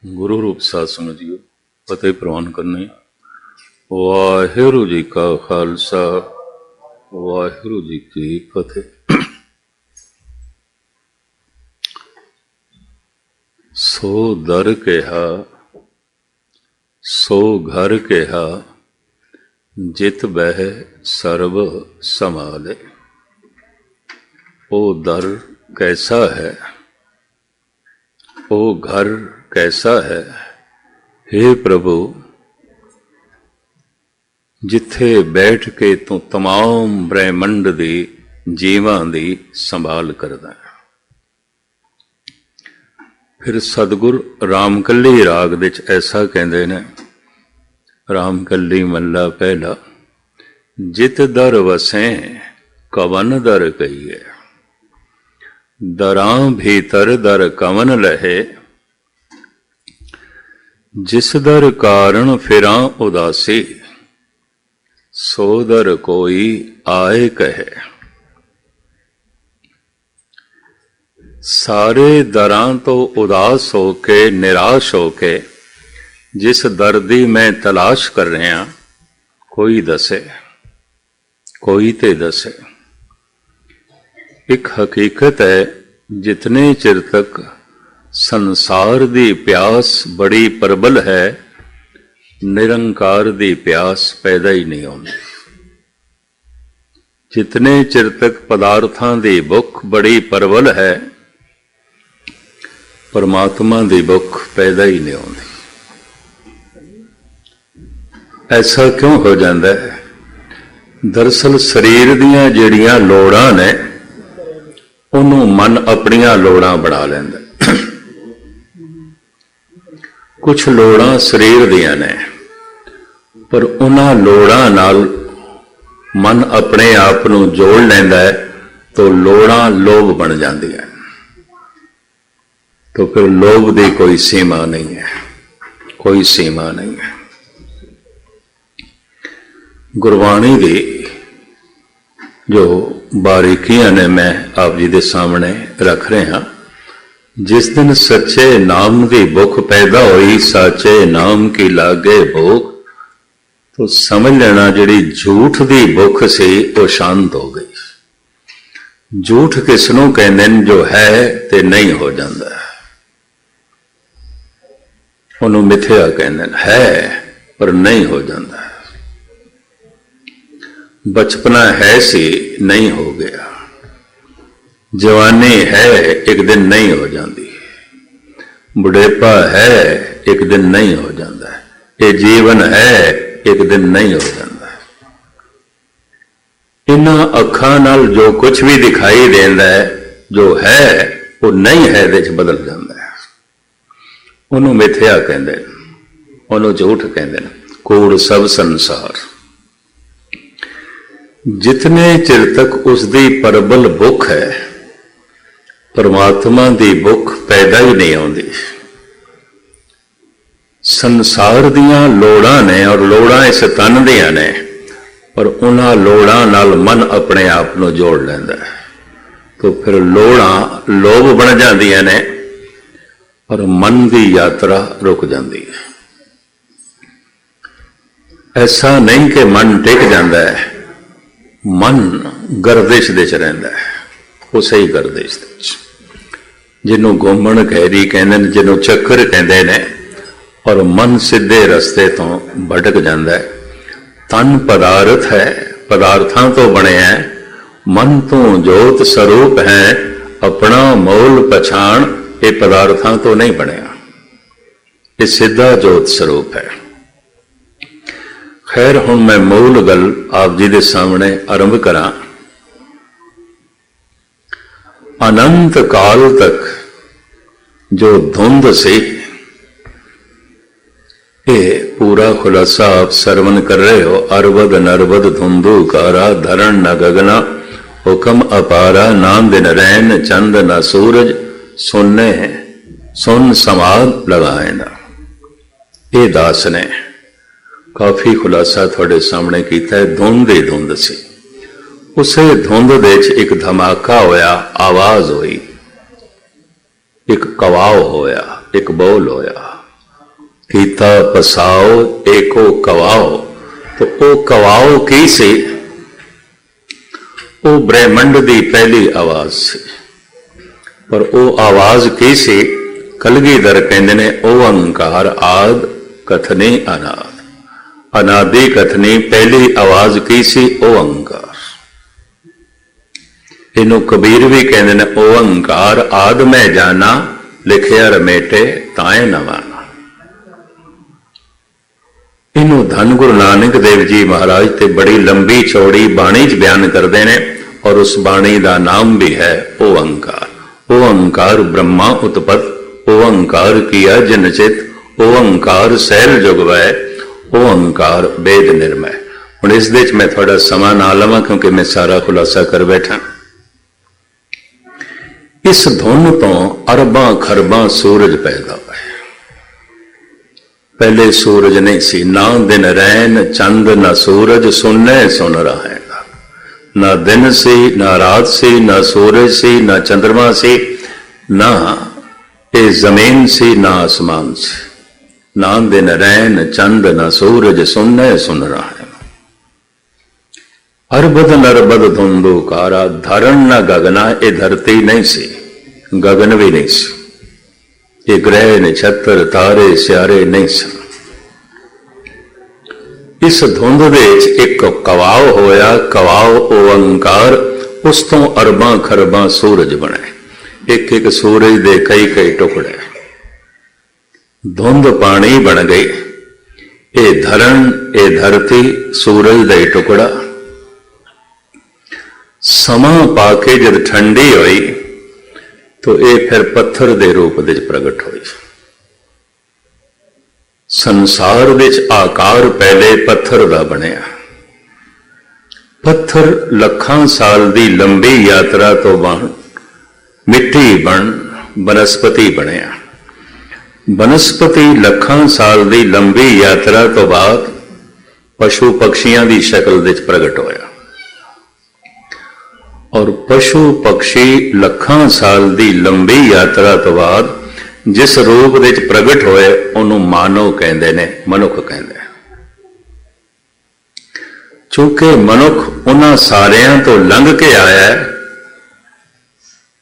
गुरु रूप साध संगत जीओ फतेह प्रवान करने। वाहिगुरू जी का खालसा वाहिगुरू जी की फतेह। सो दर कहा सो घर कहा जित बह सर्व संभाले। ओ दर कैसा है, ओ घर कैसा है, हे प्रभु जिथे बैठ के तू तमाम ब्रह्मंड दी जीवां दी संभाल करदा है। फिर सतगुर रामकली राग दे च ऐसा कहते ने, रामकली मल्ला पहला, जित दर वसें कवन दर कहिए, दरां भीतर दर कवन लहे, जिस दर कारण फिरां उदासी, सो दर कोई आए कहे। सारे दरां तो उदास होके निराश होके जिस दर दी मैं तलाश कर रहा, कोई दसे, कोई ते दसे। एक हकीकत है, जितने चिर तक संसार दी प्यास बड़ी प्रबल है, निरंकार दी प्यास पैदा ही नहीं होती। जितने चिर तक पदार्थां दी भुख बड़ी प्रबल है, परमात्मा दी भुख पैदा ही नहीं होती। ऐसा क्यों हो जाता है? दरअसल शरीर दियां जिहड़ियां लोड़ां ने, उन्हों मन अपनियां लोड़ां बना लैंदा। कुछ लोड़ां शरीर दियां ने, पर उन्हां लोड़ां नाल मन अपने आप नूं जोड़ लैंदा है, तो लोड़ां लोभ बन जांदियां। तो फिर लोभ की कोई सीमा नहीं है, कोई सीमा नहीं है। गुरबाणी की जो बारीकियां ने मैं आप जी के सामने रख रहा। जिस दिन सच्चे नाम की भुख पैदा हुई, साचे नाम की लागे भूख, तो समझ लेना जिहड़ी झूठ की भुख सी वो शांत हो गई। झूठ किसनों कहते हैं? जो है ते नहीं हो जाता, उन्होंने मिथ्या कहते हैं। है पर नहीं हो जाता। बचपना है सी, नहीं हो गया। जवानी है, एक दिन नहीं हो जाती। बुढ़ेपा है, एक दिन नहीं हो जाता है। ये जीवन है, एक दिन नहीं हो जाता है। इन्हां अखां नाल जो कुछ भी दिखाई देता है, जो है वो नहीं है दे च बदल जाता है। उन्होंने मिथ्या कहते हैं, उन्होंने झूठ कहते हैं। कूड़ सब संसार। जितने चिर तक उसकी प्रबल भुख है, परमात्मा की भुख पैदा ही नहीं आती। संसार दियां लोड़ां ने, और लोड़ां इस तन दियां ने, पर उन्हां लोड़ां नाल मन अपने आप को जोड़ लैंदा है। तो फिर लोड़ां लोभ बन जांदियां ने, और मन की यात्रा रुक जाती है। ऐसा नहीं कि मन टिक जाता है, मन गर्दिश दे च रहिंदा है, उसे ही गर्दिश दे च। जिन्हों घूमण खैरी कहते हैं, जिन्हों चक्कर कहते हैं, और मन सीधे रस्ते तो भटक जाता है। तन पदार्थ है, पदार्थां तो बने है। मन तो जोत स्वरूप है, अपना मोल पछाण, ये पदार्थां तो नहीं बनया। ये सीधा जोत स्वरूप है। खैर हुण मैं मूल गल आप जी के सामने आरंभ करा। अनंत काल तक जो धुंध सी, ये पूरा खुलासा आप सरवण कर रहे हो। अरबद नरबद धुंधु कारा, धरण न गगना, हुक्म अपारा, ना दिन रैन चंद न सूरज, सुनने सुन समाद लगाए ना। ये दास ने काफी खुलासा थोड़े सामने किया है। धुंध ही धुंध सी, उसे धुंध दे एक धमाका होया, आवाज हुई, एक कवाव होया, एक बोल होया। कीता पसाओ एको कवाओ। तो वो कवाओ की सी? वो ब्रह्मंड की पहली आवाज सी। पर वो आवाज की सी? कलगीधर कहते ने ओंकार आद कथनी अनाद। अनादि कथनी पहली आवाज की सी? ओंकार। इनू कबीर भी कहते ने ओंकार आद मैं जाना लिखिया रमेटे ताए नवाना। इनू धन गुरु नानक देव जी महाराज ते बड़ी लंबी चौड़ी बाणी च बयान करते हैं और उस बाणी का नाम भी है ओंकार। ओंकार ब्रह्मा उत्पत ओंकार किया जिनचित ओंकार सैल जुगवै ओंकार वेद निर्मय। हुण इस दे मैं थोड़ा समा ना लवां क्योंकि मैं सारा खुलासा कर बैठा। इस धुन तो अरबां खरबां सूरज पैदा हुए। पहले सूरज नहीं सी, ना दिन रैन चंद ना सूरज सुनने सुन रहा है। ना दिन सी ना रात सी ना सूरज सी ना चंद्रमा सी ना ये जमीन सी ना आसमान सी। ना दिन रैन चंद ना सूरज सुनने सुन रहा है। अरबद नरबद धुंधु कारा धरण न गगना। ये धरती नहीं सी, गगन भी नहीं सी। ये ग्रह नक्षत्र तारे स्यारे नहीं सन। इस धुंध दे एक कवाव होया, कवाव ओंकार। उस तो अरबां खरबां सूरज बने। एक एक सूरज दे कई कई टुकड़े। धुंध पानी बन गई। ये धरण ये धरती सूरज दे टुकड़ा। समा पाके जब ठंडी हुई तो ये फिर पत्थर दे रूप दे प्रगट हुई। संसार दे आकार पहले पत्थर का बनया। पत्थर लखां साल की लंबी यात्रा तो बन मिट्टी बन बनस्पति बनया। बनस्पति लखां साल की लंबी यात्रा तो बाद पशु पक्षियों की शक्ल दे प्रगट होया। और पशु पक्षी लखां साल की लंबी यात्रा तो बाद जिस रूप दे प्रगट होए उन्होंने मानव कहते ने, मनुख कहते। चूंकि मनुख उन्हां सारियां तो लंघ के आया है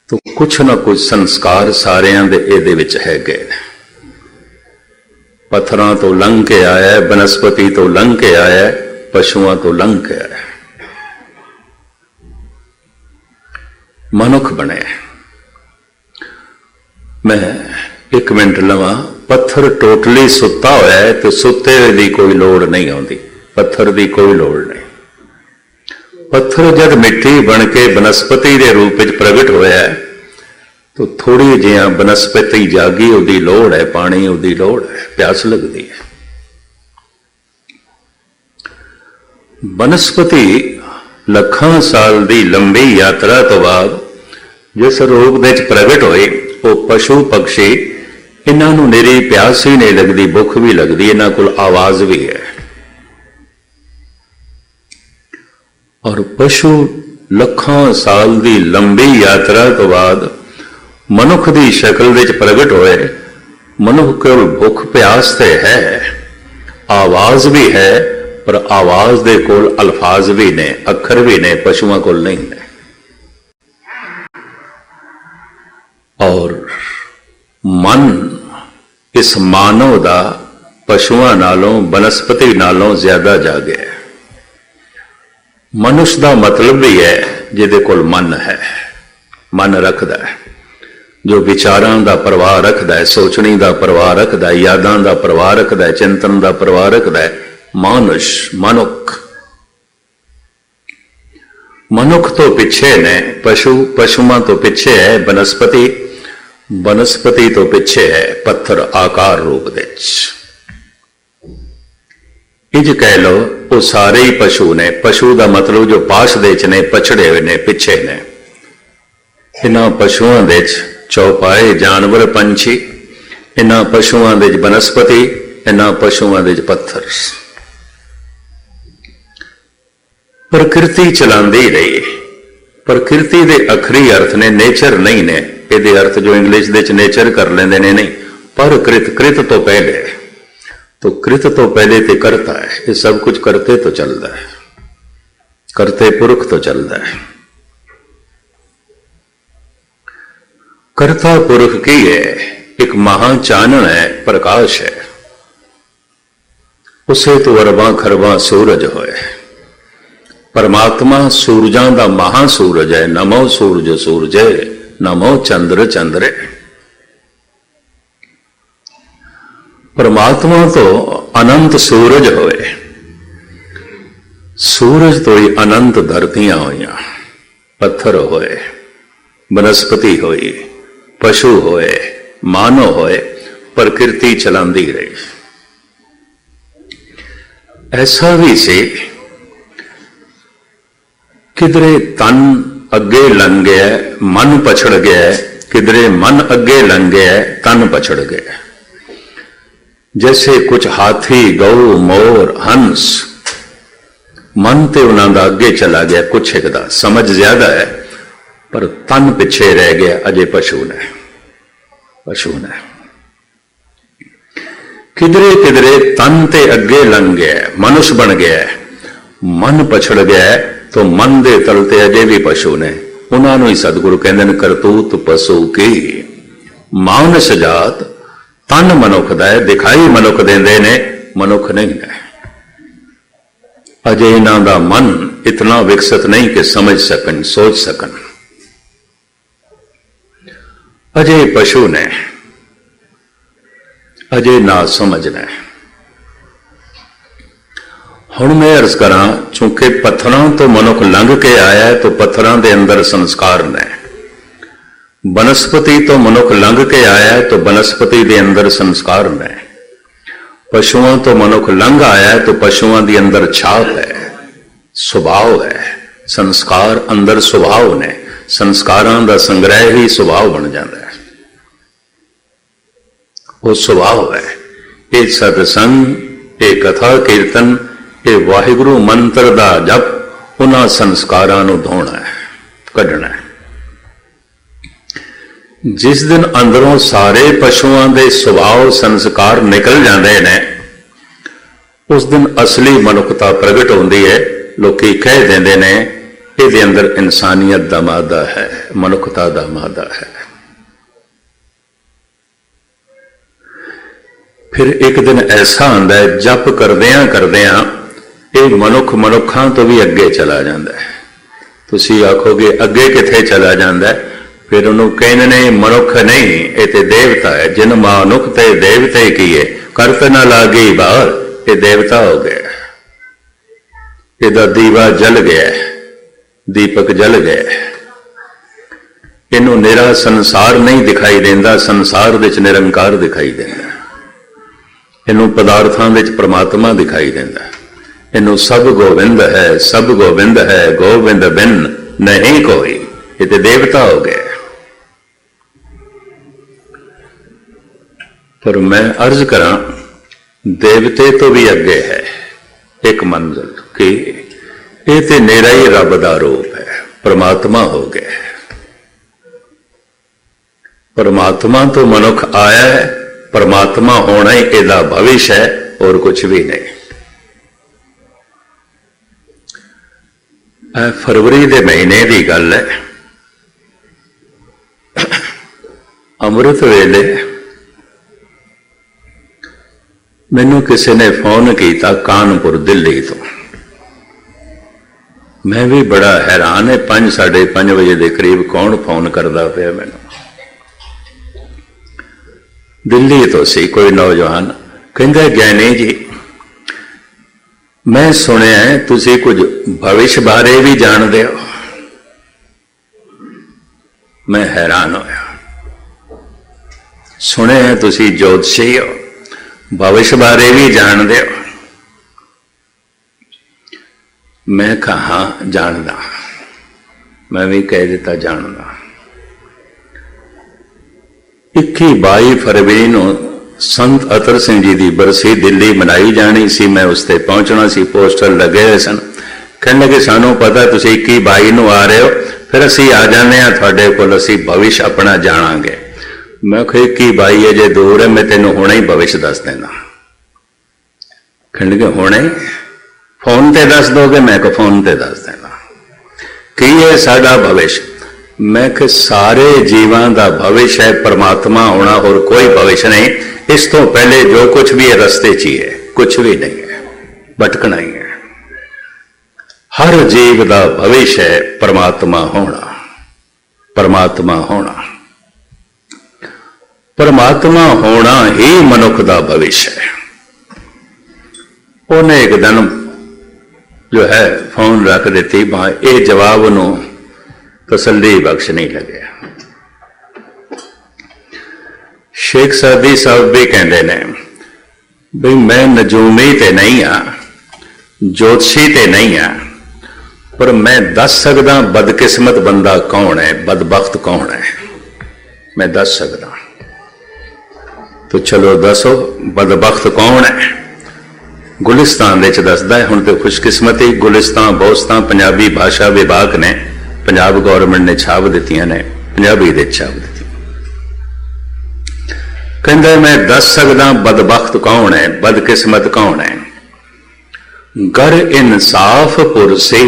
तो कुछ ना कुछ संस्कार सारियां दे इहदे विच है गए। पत्थरां तो लंघ के आया है, बनस्पति तो लंघ के आया है, पशुओं तो लंघ के आया है, मनुख बने। मैं एक मिनट लवा। पत्थर टोटली सुता होया है तो सुते की कोई लोड़ नहीं आती। पत्थर की कोई लोड़ नहीं। पत्थर जब मिट्टी बन के बनस्पति के रूप में प्रगट होया है तो थोड़ी जिहा बनस्पति जागी, उसकी लोड़ है, पानी उसकी लोड़ है, प्यास लगती है। बनस्पति लखां साल की लंबी यात्रा तो बाद जिस रूप में प्रगट होए वो पशु पक्षी इन्हों निरी प्यास ही नहीं लगती, भुख भी लगती, इन्हों को आवाज भी है। और पशु लखां साल की लंबी यात्रा तो बाद मनुख की शक्ल में प्रगट होए। मनुख को भुख प्यास तो है, आवाज भी है, पर आवाज दे कोल अल्फाज भी ने, अखर भी ने, पशुओं को नहीं ने। और मन इस मानव का पशुओं नालों बनस्पति नालों ज्यादा जागे है। मनुष्य का मतलब भी है जिहदे कोल मन है, मन रखता है, जो विचारों का प्रवाह रखता है, सोचने का प्रवाह रखता है, यादों का प्रवाह रखता है, चिंतन का प्रवाह रखता है। मानुष मनुख मनुख तो पिछे ने, पशु पशुओं तो पिछे है, बनस्पति बनस्पति तो पिछे है पत्थर आकार रूप दे। इंज कह लो वो सारे ही पशु ने। पशु का मतलब जो पाश दे ने, पछड़े हुए ने, पिछे ने। इन्हां पशुओं दे चौपाए जानवर पंछी, इन्हां पशुओं दे बनस्पति, इन्हां पशुओं दे पत्थर। प्रकृति चलाती रही। प्रकृति के अखरी अर्थ ने नेचर नहीं ने। ये अर्थ जो इंग्लिश दे नेचर कर लेंदे ने नहीं, परकृत, कृत तो पहले तो कृत तो पहले ते करता है, ये सब कुछ करते तो चलता है, करते पुरख तो चलता है। करता पुरख की है, एक महा चानण है, प्रकाश है, उसे तो अरबां खरबां सूरज होए। परमात्मा सूरजां दा महा सूरज है। नमो सूरज सूरजे, नमो चंद्र चंद्रे। परमात्मा तो अनंत सूरज होए, सूरज तो ही अनंत धरतियां होइयां, पत्थर होए, वनस्पति होई, पशु होए, मानव होए, प्रकृति चलांदी रही। ऐसा भी से किधरे तन अगे लंघ गया, मन पछड़ गया, किधरे मन अगे लंघ गया, तन पछड़ गया। जैसे कुछ हाथी, गऊ, मोर, हंस, मन ते उन्हां दा अगे चला गया, कुछ एक दा समझ ज्यादा है पर तन पिछे रह गया, अजे पशु ने किधरे किधरे तन ते अगे लंघ गया, मनुष्य बन गया, मन पछड़ गया तो मन दे तल ते अजे भी पशु ने। उन्होंने ही सतगुरु कहते हैं करतूत पशु की, मानस जात तन मनुख दा है, दिखाई मनुख देंदे ने, मनुख नहीं है। अजे इन्हां दा मन इतना विकसित नहीं कि समझ सकन, सोच सकन, अजे पशु ने, अजे ना समझना। हुण मैं अर्ज करा, चूंकि पत्थरों तो मनुख लंघ के आया है तो पत्थरों के अंदर संस्कार ने, वनस्पति तो मनुख लंघ के आया है तो वनस्पति के अंदर संस्कार ने, पशुओं तो मनुख लंघ आया है तो पशुओं के अंदर छाप है, स्वभाव है। संस्कार अंदर स्वभाव ने, संस्कारों का संग्रह ही स्वभाव बन जाता है, वो स्वभाव है। ये सत्संग, ये कथा कीर्तन, ये वाहिगुरु मंत्र दा जप उन्हां संस्कारां नूं धोना है, कढना है। जिस दिन अंदरों सारे पशुओं के स्वभाव संस्कार निकल जाते हैं, उस दिन असली मनुखता प्रगट होती है। लोकी कह देंदे ने इहदे अंदर इंसानियत दा मादा है, मनुखता दा मादा है। फिर एक दिन ऐसा आंदा है, जप करदियां करदियां एक मनुख मनुखां तो भी अगे चला जाता है। तुसीं आखोगे अगे किथे चला जाता है? फिर उन्होंने कहने मनुख नहीं, ये तो देवता है। जिन मानुख ते देवते किए, करत न लागी बाहर, ये देवता हो गया। इहदा दीवा जल गया, दीपक जल गया। इनू निरा संसार नहीं दिखाई देता, संसार विच निरंकार दिखाई देता। इनू पदार्थों विच परमात्मा दिखाई देता। इनू सब गोविंद है, सब गोविंद है, गोविंद बिन नहीं कोई। ये तो देवता हो गया। पर मैं अर्ज करा, देवते तो भी अगे है एक मंजिल कि ये तो मेरा ही रब का रूप है, परमात्मा हो गया। परमात्मा तो मनुख आया है, परमात्मा होना ही इसका भविष्य है और कुछ भी नहीं। फरवरी के महीने की गल है, अमृत वेले मैनू किसी ने फोन किया कानपुर दिल्ली तो। मैं भी बड़ा हैरान है, 5 साढ़े 5 बजे के करीब कौन फोन करता पाया मैनू। दिल्ली तो सी कोई नौजवान, कहता ज्ञानी जी मैं सुनिया है तुसी कुछ भविष्य बारे भी जानते हो। मैं हैरान होया, सुने हैं तुसी ज्योतिषी हो, भविष्य बारे भी जानते हो। मैं कहा जानदा, मैं भी कह दिता जानदा। 21-22 फरवरी को संत अतर सिंह जी की बरसी दिल्ली मनाई जानी सी। मैं उस पर पहुंचना सी, पोस्टर लगे हुए सन। कहने लगे सानू पता तुसीं 21-22 आ रहे हो, फिर असी आ जाने थोड़े कोल, असी भविष्य अपना जाणांगे। मैं कहा 21-22 अजे दूर है, मैं तेनों हुणे ही भविष्य दस देना। कहने हुणे फोन ते दस दोगे? मैं को फोन ते दस देना। की है साडा भविष्य? मैं कि सारे जीवां दा भविष्य है परमात्मा होना, और कोई भविष्य नहीं। इस तो पहले जो कुछ भी है रस्ते च ही है, कुछ भी नहीं है, भटकना ही है। हर जीव का भविष्य है परमात्मा होना, परमात्मा होना। परमात्मा होना ही मनुख का भविष्य है। उन्हें एक दिन जो है फोन रख देती, ये जवाब नूं तसल्ली बख्श नहीं लगे। शेख सादी साहब भी कहते हैं भी मैं नजूमी ते नहीं हाँ, ज्योतिषी ते नहीं हाँ, पर मैं दस सकदा बदकिस्मत बंदा कौन है, बदबख्त कौन है, मैं दस सकदा। तो चलो दसो बदबख्त कौन है। गुलिस्तान दे च दसदा है। हुण तो खुशकिस्मती गुलिस्तान बोस्तान पंजाबी भाषा विभाग ने, पंजाब गौरमेंट ने छाप दित्तियां ने, पंजाबी दे छाप दी। कहंदा मैं दस सकदा बदबख्त कौन है, बदकिस्मत कौन है। गर इंसाफ पुरसे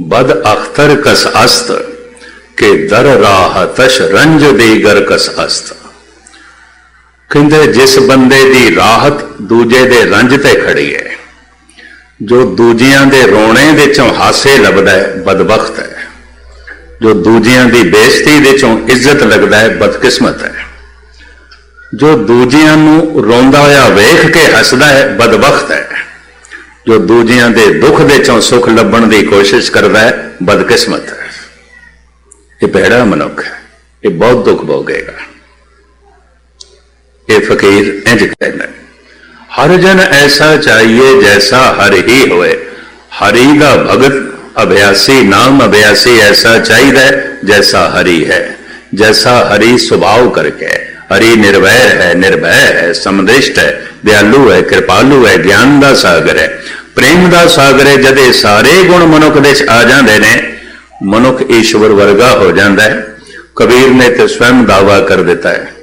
बद अख्तर कस अस्त के दर राह तश रंज दीगर कस अस्त। कहंदे जिस बंदे दी राहत दूजे दे रंज ते खड़ी है, जो दूजियां दे रोने दे चों हासे लभदा है बदबख्त है, जो दूजियां दी बेइज्जती दे चों इज्जत लगदा है बदकिस्मत है, जो दूजियां नूं रोंदा होया वेख के हसदा है बदबख्त है, जो दूजियां दे दुख दे चों सुख लभण दी कोशिश करदा है बदकिस्मत है। ये भैड़ा मनुख है, ये बहुत दुख भोगेगा। ये फकीर इंज कहना, हर जन ऐसा चाहिए जैसा हर ही होए, हरि दा भगत अभ्यासी नाम अभ्यासी ऐसा चाहिए जैसा हरि है, जैसा हरि स्वभाव करके। हरि निर्वैर है, निर्भय है, समदृष्ट है, दयालु है, कृपालु है, ज्ञान का सागर है, प्रेम का सागर है। जद ये सारे गुण मनुख दे आ जाते हैं, मनुख ईश्वर वर्गा हो जाता है। कबीर ने तो स्वयं दावा कर देता है,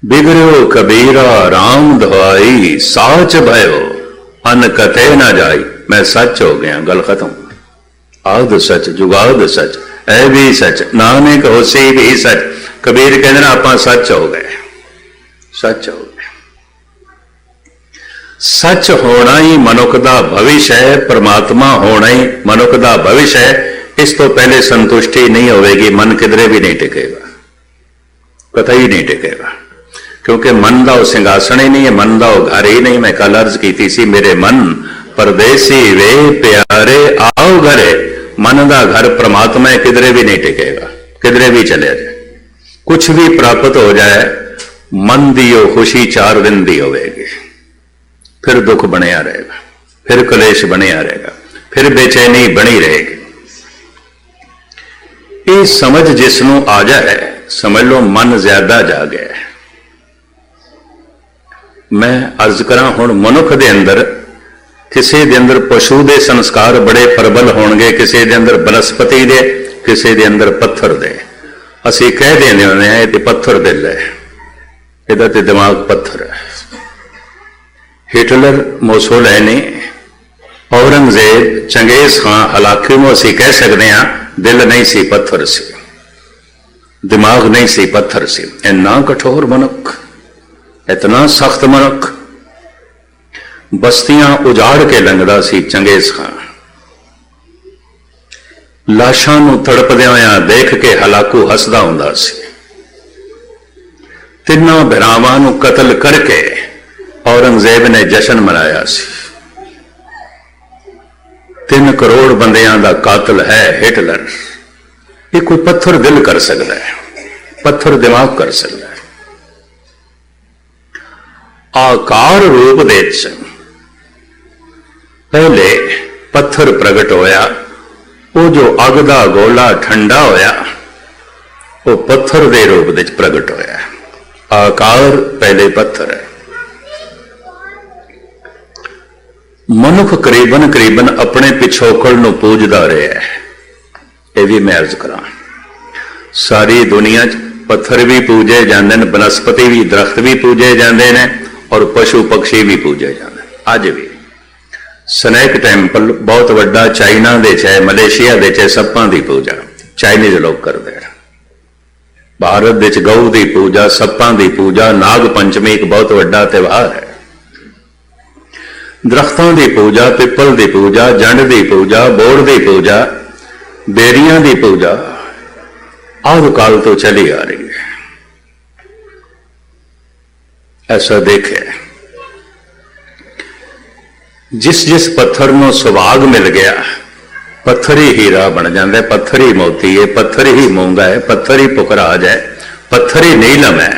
बिगड़ो कबीरा राम दुहाई, साच भयो अन कथे ना जाई। मैं सच हो गया, गल खत्म। आद सच जुगाद सच, ऐ भी सच, नानक होसी भी सच। कबीर कहते ना आप सच हो गए, सच हो गए। सच होना ही मनुख का भविष्य है, परमात्मा होना ही मनुख का भविष्य है। इस तो पहले संतुष्टि नहीं होगी, मन किधरे भी नहीं टिकेगा, कथा ही नहीं टिकेगा, क्योंकि मन का सिंहासन ही नहीं है, मन का घर ही नहीं। मैं कल अर्ज की थी, मेरे मन परदेसी वे प्यारे आओ घरे। मन का घर परमात्मा है, किधरे भी नहीं टिकेगा, किधरे भी चले जाए, कुछ भी प्राप्त हो जाए, मन दी खुशी 4 दिन दी होगी, फिर दुख बनया रहेगा, फिर कलेश बनया रहेगा, फिर बेचैनी बनी रहेगी। ये समझ जिसनों आ जाए, समझ लो मन ज्यादा जा गया है। मैं अर्ज करा हुण मनुख दे अंदर, किसी दे अंदर पशु दे संस्कार बड़े प्रबल होणगे, किसी दे अंदर बनस्पति दे, किसी दे अंदर पत्थर दे। असी कह देने होने हैं ये पत्थर दिल है, इहदा ते दिमाग पत्थर है। हिटलर, मोसोलिनी, औरंगजेब, चंगेज खान, हलाकी में असी कह सकते हैं दिल नहीं सी पत्थर सी, दिमाग नहीं सी पत्थर सी। इन्ना कठोर मनुख, इतना सख्त मनुख, बस्तियां उजाड़ के लंघदा सी चंगेज खान। लाशां नूं तड़पदियां होइयां देख के हलाकू हसदा हुंदा सी। तिन्नां भरावां नूं कतल करके औरंगजेब ने जश्न मनाया सी। 3 करोड़ बंदियां दा कातिल है हिटलर। ये कोई पत्थर दिल कर सकता है, पत्थर दिमाग कर सकता है। आकार रूप दे पहले पत्थर प्रगट होया, वो जो अग दा गोला ठंडा होया, वो पत्थर दे रूप दे प्रगट होया। आकार पहले पत्थर है। मनुख करीबन करीबन अपने पिछोकड़ नूं पूजदा रहा है। यह भी मैं अर्ज करा, सारी दुनिया पत्थर भी पूजे जाते हैं, बनस्पति भी, दरख्त भी पूजे जाते हैं, और पशु पक्षी भी पूजे जाते हैं। अज भी स्नैक टैंपल बहुत वड्डा चाइना दे च है, मलेशिया दे च है, सप्पां दी पूजा चाइनीज लोग करते हैं। भारत दे च गऊ की पूजा, सप्पां दी पूजा, नाग पंचमी एक बहुत वड्डा त्यौहार है। दरख्तों की पूजा, पिपल की पूजा, जंड की पूजा, बोड़ की पूजा, बेरियां की पूजा आदि काल तो चली आ रही है। ऐसा देखे जिस जिस पत्थर को सुभाग मिल गया, पत्थर ही हीरा बन जाता है, पत्थर ही मोती है, पत्थर ही मूंगा है, पत्थर ही पुखराज है, पत्थर ही नीलम है,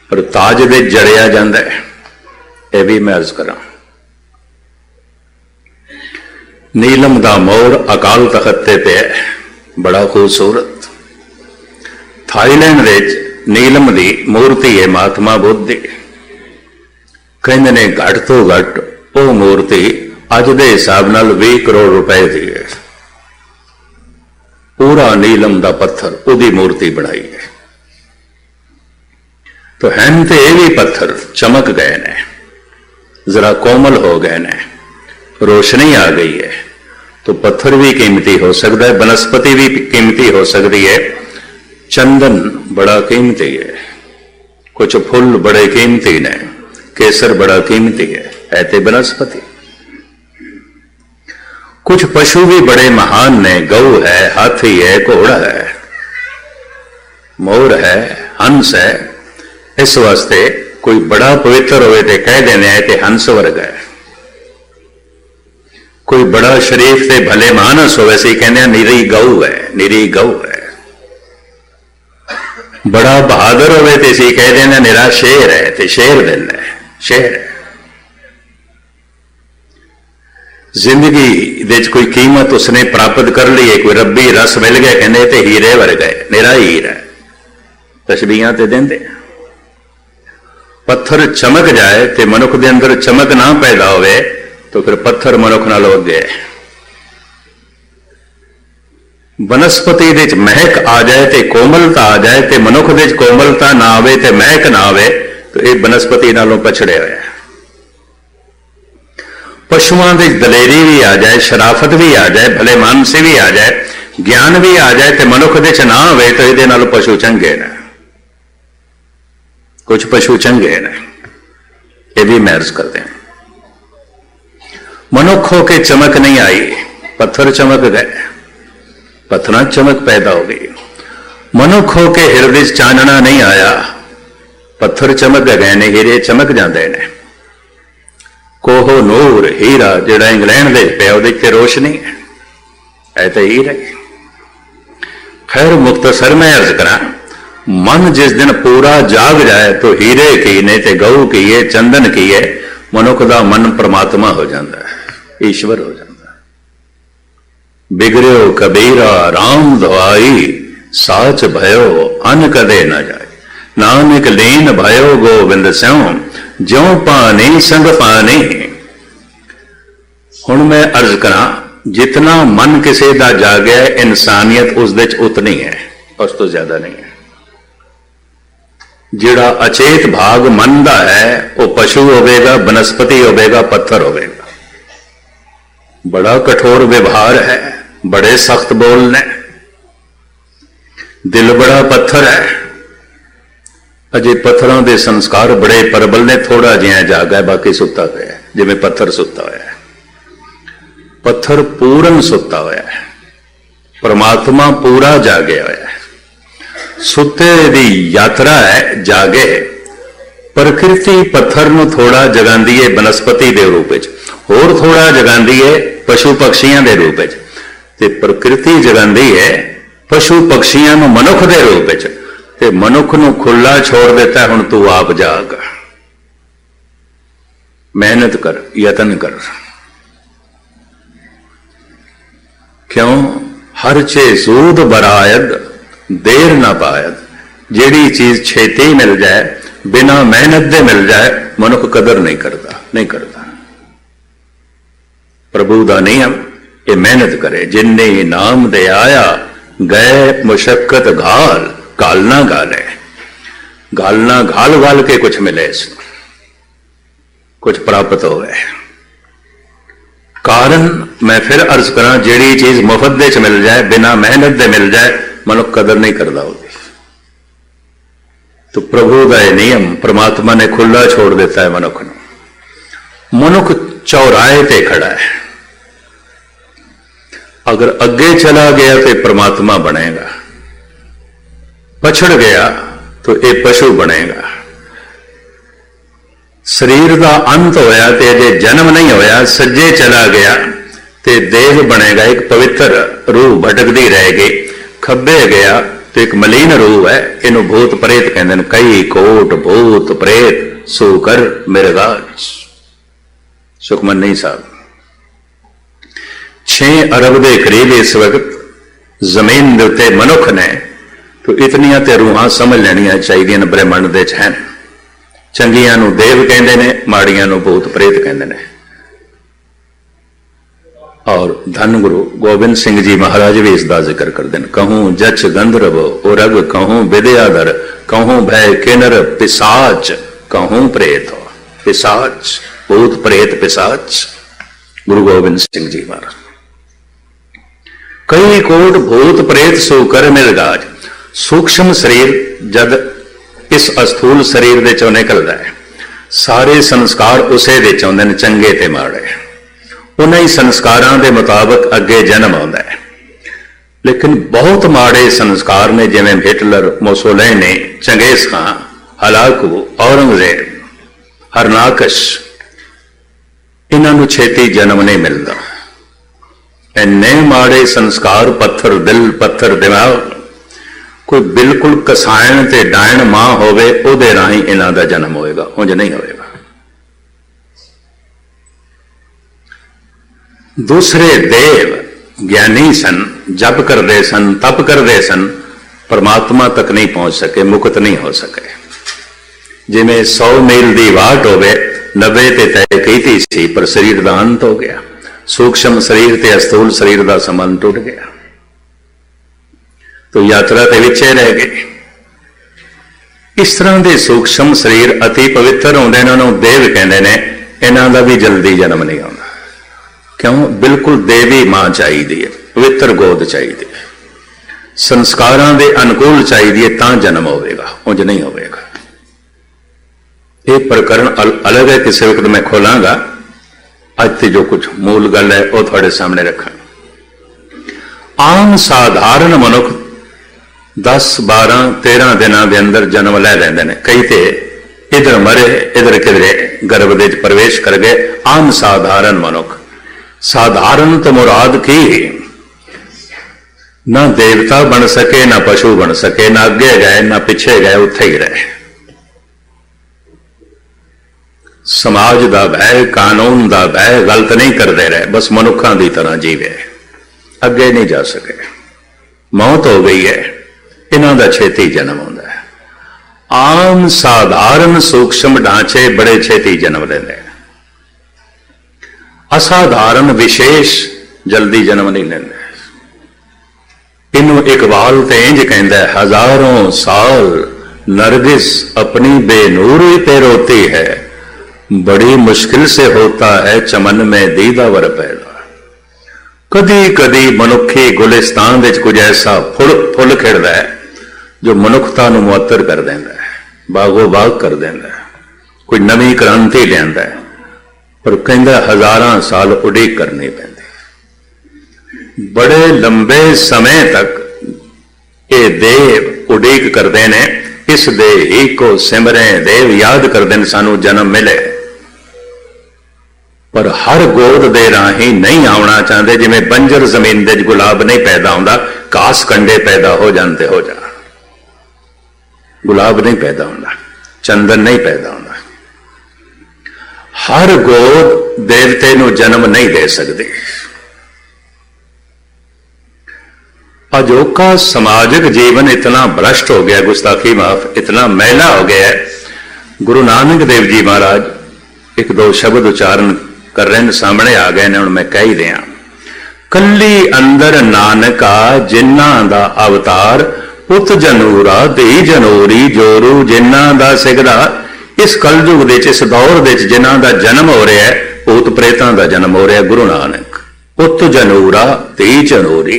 और ताज दे जड़िया जाता है। यह भी मैं अर्ज करा, नीलम दा मोर अकाल तखत पे है, बड़ा खूबसूरत। थाईलैंड विच नीलम दी मूर्ति है महात्मा बुद्ध दी। कहते ने घट तो घट वो मूर्ति अज दे हिसाब नाल 20 करोड़ रुपए दी है। पूरा नीलम दा पत्थर उदी मूर्ति बनाई है। तो हैं तो ये भी पत्थर चमक गए ने, जरा कोमल हो गए ने, रोशनी आ गई है। तो पत्थर भी कीमती हो सकता है, वनस्पति भी कीमती हो सकती है, चंदन बड़ा कीमती है, कुछ फुल बड़े कीमती ने, केसर बड़ा कीमती है ते वनस्पति। कुछ पशु भी बड़े महान ने, गऊ है, हाथी है, घोड़ा है, मोर है, हंस है। इस वास्ते कोई बड़ा पवित्र होवे ते कह देने है कि हंस वर्ग है। कोई बड़ा शरीफ से भले मानस हो वैसे कहने निरी गऊ है, निरी गऊ है। बड़ा बहादुर होवे ते सी कह देना निरा शेर है, ते शेर देना है, शेर है। जिंदगी दे कोई कीमत उसने प्राप्त कर ली है, कोई रब्बी रस मिल गया, कहने ते हीरे वर्ग है, निरा हीरा है। तशबीहां ते देंदे। पत्थर चमक जाए तो मनुख के अंदर चमक ना पैदा होवे तो फिर पत्थर मनुख नाल अगे। वनस्पति दे महक आ जाए तो कोमलता आ जाए तो मनुख दे कोमलता ना आवे तो महक ना आवे तो यह वनस्पति नालों पछड़े हुए। पशुओं की दलेरी भी आ जाए, शराफत भी आ जाए, भले मानसी भी आ जाए, ज्ञान भी आ जाए तो मनुख दे ना आवे तो ये नालों पशु चंगे ने। कुछ पशु चंगे ने, ये भी महर्ज करते हैं। मनुख हो के चमक नहीं आई, पत्थर चमक गए, पत्थर चमक पैदा हो गई। मनुख हो के हृदय चानना नहीं आया, पत्थर चमक गए ने, हीरे चमक जाते हैं। कोहो नूर हीरा जिहड़ा इंग्लैंड दे पिया उहदे ते रोशनी है तो हीरा। खैर मुख्तसर मैं अर्ज करा, मन जिस दिन पूरा जाग जाए तो हीरे की ने ते गऊ की है, चंदन की है, मनुख का मन परमात्मा हो जाता है, ईश्वर हो जाता है। बिगड़ो कबीरा राम दवाई, साच भयो अन कदे न जाए, नानक लीन भयो गोविंद स्यों, ज्यों पानी संग पानी। हुण मैं अर्ज करा, जितना मन किसी का जागया इंसानियत उस दे उतनी है, उस तो ज्यादा नहीं है। जिहड़ा अचेत भाग मन का है वह पशु होवेगा, वनस्पति होवेगा, पत्थर होवेगा। बड़ा कठोर व्यवहार है, बड़े सख्त बोल ने, दिल बड़ा पत्थर है। अजे पत्थरों के संस्कार बड़े प्रबल ने, थोड़ा जिहा जागा है, बाकी सुता गया, जिवें पत्थर सुता होया है। पत्थर पूर्ण सुता होया है, परमात्मा पूरा जागे होया है। सुते दी यात्रा है, जागे। प्रकृति पत्थर नूं थोड़ा जगांदी है वनस्पति के रूप में, होर थोड़ा जगांदी है पशु पक्षियों के रूप में, ते प्रकृति जगांदी है पशु पक्षियों नूं मनुख के रूप में, ते मनुख नूं खुला छोड़ देता है। हुण तू आप जाग, मेहनत कर, यतन कर। क्यों? हर चे सूद बरायद देर ना पायद। जेड़ी चीज छेती मिल जाए, बिना मेहनत दे मिल जाए, मनुख कदर नहीं करता, नहीं करता। प्रभु का नियम ये मेहनत करे। जिन्ने नाम दे आया गए मुशक्कत घाल, घालना घाले, घालना घाल घाल के कुछ मिले इसमें। कुछ प्राप्त होवे। कारण मैं फिर अर्ज करा, जिहड़ी चीज मुफ्त दे च मिल जाए, बिना मेहनत दे मिल जाए, मनुख कदर नहीं करता होगी। तो प्रभु का यह नियम परमात्मा ने खुला छोड़ दिता है मनुख को। मनुख चौराहे ते खड़ा है, अगर अगे चला गया तो परमात्मा बनेगा, पछड़ गया तो यह पशु बनेगा। शरीर का अंत होया तो अजे जन्म नहीं होया, सज्जे चला गया तो देह बनेगा, एक पवित्र रूह भटकती रहेगी। खब्बे गया तो एक मलीन रूह है, इनू भूत प्रेत कहते हैं। कई कोट भूत प्रेत सूकर मिर्गाज। सुखमनी साहब 6 अरब के करीब इस वक्त जमीन के उत्ते मनुख ने, तो इतनिया तो रूहां समझ लेनिया चाहिए ब्रह्मंड दे हैं। चंगियां नूं देव कहते हैं, माड़ियां नूं भूत प्रेत कहते हैं। और धन गुरु गोबिंद सिंह जी महाराज भी इसका जिक्र करते हैं। कहूं जच गंधर्व उरग, कहूं विद्याधर, कहूं भय किन्नर पिशाच, कहूं प्रेत पिशाच, भूत प्रेत पिशाच। गुरु गोबिंद सिंह जी महाराज। कई कोट भूत प्रेत सूकर मिर्गाज। सूक्ष्म शरीर जद इस अस्थूल शरीर दे चों निकलता है, सारे संस्कार उसे दे चाहुंदे ने, चंगे ते माड़े। उन्हीं संस्कारां दे मुताबिक अगे जन्म आउंदा है। लेकिन बहुत माड़े संस्कार ने, जिवें हिटलर, मुसोलिनी, चंगेज खां, हलाकू, औरंगजेब, हरनाकश, इन्हां नूं छेती जन्म नहीं मिलता। इन्ने माड़े संस्कार, पत्थर दिल, पत्थर दिमाग। कोई बिल्कुल कसायण ते डायण मां होवे, उहदे राहीं इन्हां दा जन्म होएगा, उंज नहीं होएगा। दूसरे देव ज्ञानी सन, जप करते सन, तप करते सन, परमात्मा तक नहीं पहुंच सके, मुक्त नहीं हो सके। जिमें 100 मील की वाट होवे, 90 ते तय की सी, पर शरीर का अंत हो गया। सूक्ष्म शरीर ते अस्थूल शरीर का संबंध टूट गया, तो यात्रा के विचे रह गए। इस तरह के सूक्ष्म शरीर अति पवित्र होंदे, इन्हों देव कहते हैं। इन्हों का भी जल्दी जन्म नहीं आता। क्यों? बिल्कुल देवी मां चाहिए, पवित्र गोद चाहिए, संस्कारां दे अनुकूल चाहिए, तां जन्म होगा, उंज नहीं होगा। यह प्रकरण अलग है, किसी वक्त मैं खोलांगा। अज ते जो कुछ मूल गल है वह थोड़े सामने रखा। आम साधारण मनुख 10, 12, 13 दिनों के अंदर जन्म लै लेंदे ने। कई तो इधर मरे, इधर किधरे गर्भ दे प्रवेश कर गए। आम साधारण मनुख। साधारण तो मुराद की, ना देवता बन सके, ना पशु बन सके, ना अगे गए ना पिछे गए, उत्थे ही रहे। समाज का भय, कानून का भय, गलत नहीं करते रहे, बस मनुखों की तरह जीवे, अगे नहीं जा सके। मौत हो गई है, इन्हों का छेती जन्म होता है। आम साधारण सूक्ष्म ढांचे बड़े छेती जन्म लेते हैं। असाधारण विशेष जल्दी जन्म नहीं लेंगे। इनू इकबाल ते इंज कहता है, हजारों साल नरगिस अपनी बेनूरी पे रोती है, बड़ी मुश्किल से होता है चमन में दीदावर पैदा। कदी कदी मनुखी गुलिस्तान विच कुछ ऐसा फुल खिड़दा है जो मनुखता नूं मुअत्तर कर देंदा है, बागो बाग कर देंदा है, कोई नवी क्रांति लियांदा है। पर कहंदा हजारां साल उड़ीक करनी पैंदी। बड़े लंबे समय तक ये देव उड़ीक करते हैं, इस देही को सिमरें, देव याद करते हैं सानू जन्म मिले। पर हर गोद दे राही नहीं आना चाहते, जिवें बंजर जमीन दे गुलाब नहीं पैदा होंदा, घास कंडे पैदा हो जाते हो जा। गुलाब नहीं पैदा होंदा, चंदन नहीं पैदा होंदा। हर गोद देवते नूं जन्म नहीं दे सकती। अजोका समाजिक जीवन इतना भ्रष्ट हो गया, गुस्ताखी माफ, इतना मैला हो गया है। गुरु नानक देव जी महाराज एक दो शब्द उच्चारण कर रहे हैं, सामने आ गए ने, हुण मैं कह ही रहा। कल्ली अंदर नानका जिन्ना दा अवतार, पुत जनूरा धी जनूरी जोरू जिन्ना दा सिगड़ा, इस कलयुग दे इस दौर दे जिन्हां दा जन्म हो रहा है, भूत प्रेतां दा जन्म हो रहा है। गुरु नानक पुत जनूरा धी जनूरी,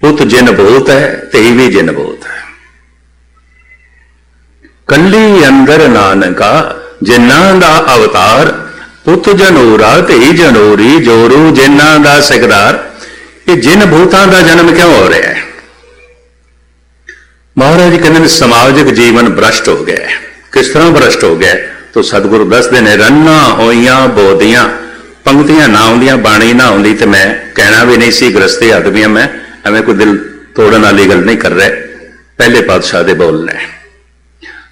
पुत जिन भूत है धी भी जिन भूत है। कली अंदर नानका जिन्हां दा अवतार, पुत जनूरा धी जनूरी, जोरू जिन्हां दा सिकदार। ये जिन भूतां दा जन्म क्यों हो रहा है? महाराज कहते समाजिक जीवन भ्रष्ट हो गया है। किस तरह भ्रष्ट हो गया? तो सतगुरु दसदे ने रन्ना होइयां बोदियां, पंक्तियां ना आउंदियां, बाणी ना आउंदी ते मैं कहना भी नहीं सी, गृहस्थी आदमी मैं एवं कोई दिल तोड़न वाली गल नहीं कर रहे। पहले पातशाह दे बोल ने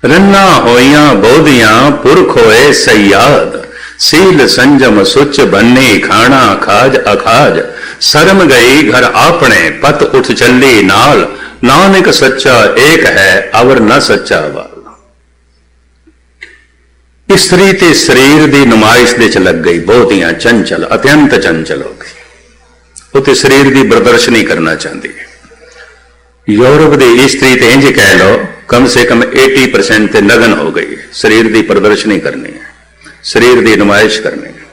रन्ना होइयां बोदियां पुरख होए सयाद, सील संजम सुच बन्नी खाना खाज अखाज, शर्म गई घर आपने पत उठ चली नाल, नानक सच्चा एक है अवर न सच्चा वाल। स्त्री ते शरीर की नुमाइश दे च लग गई, बहुतियां चंचल अत्यंत चंचल हो गई। वो तो शरीर की प्रदर्शनी करना चाहती है। यूरोप की स्त्री तो इंज कह लो कम से कम 80% ते लगन हो गई, शरीर की प्रदर्शनी करनी है, शरीर की नुमाइश करनी है।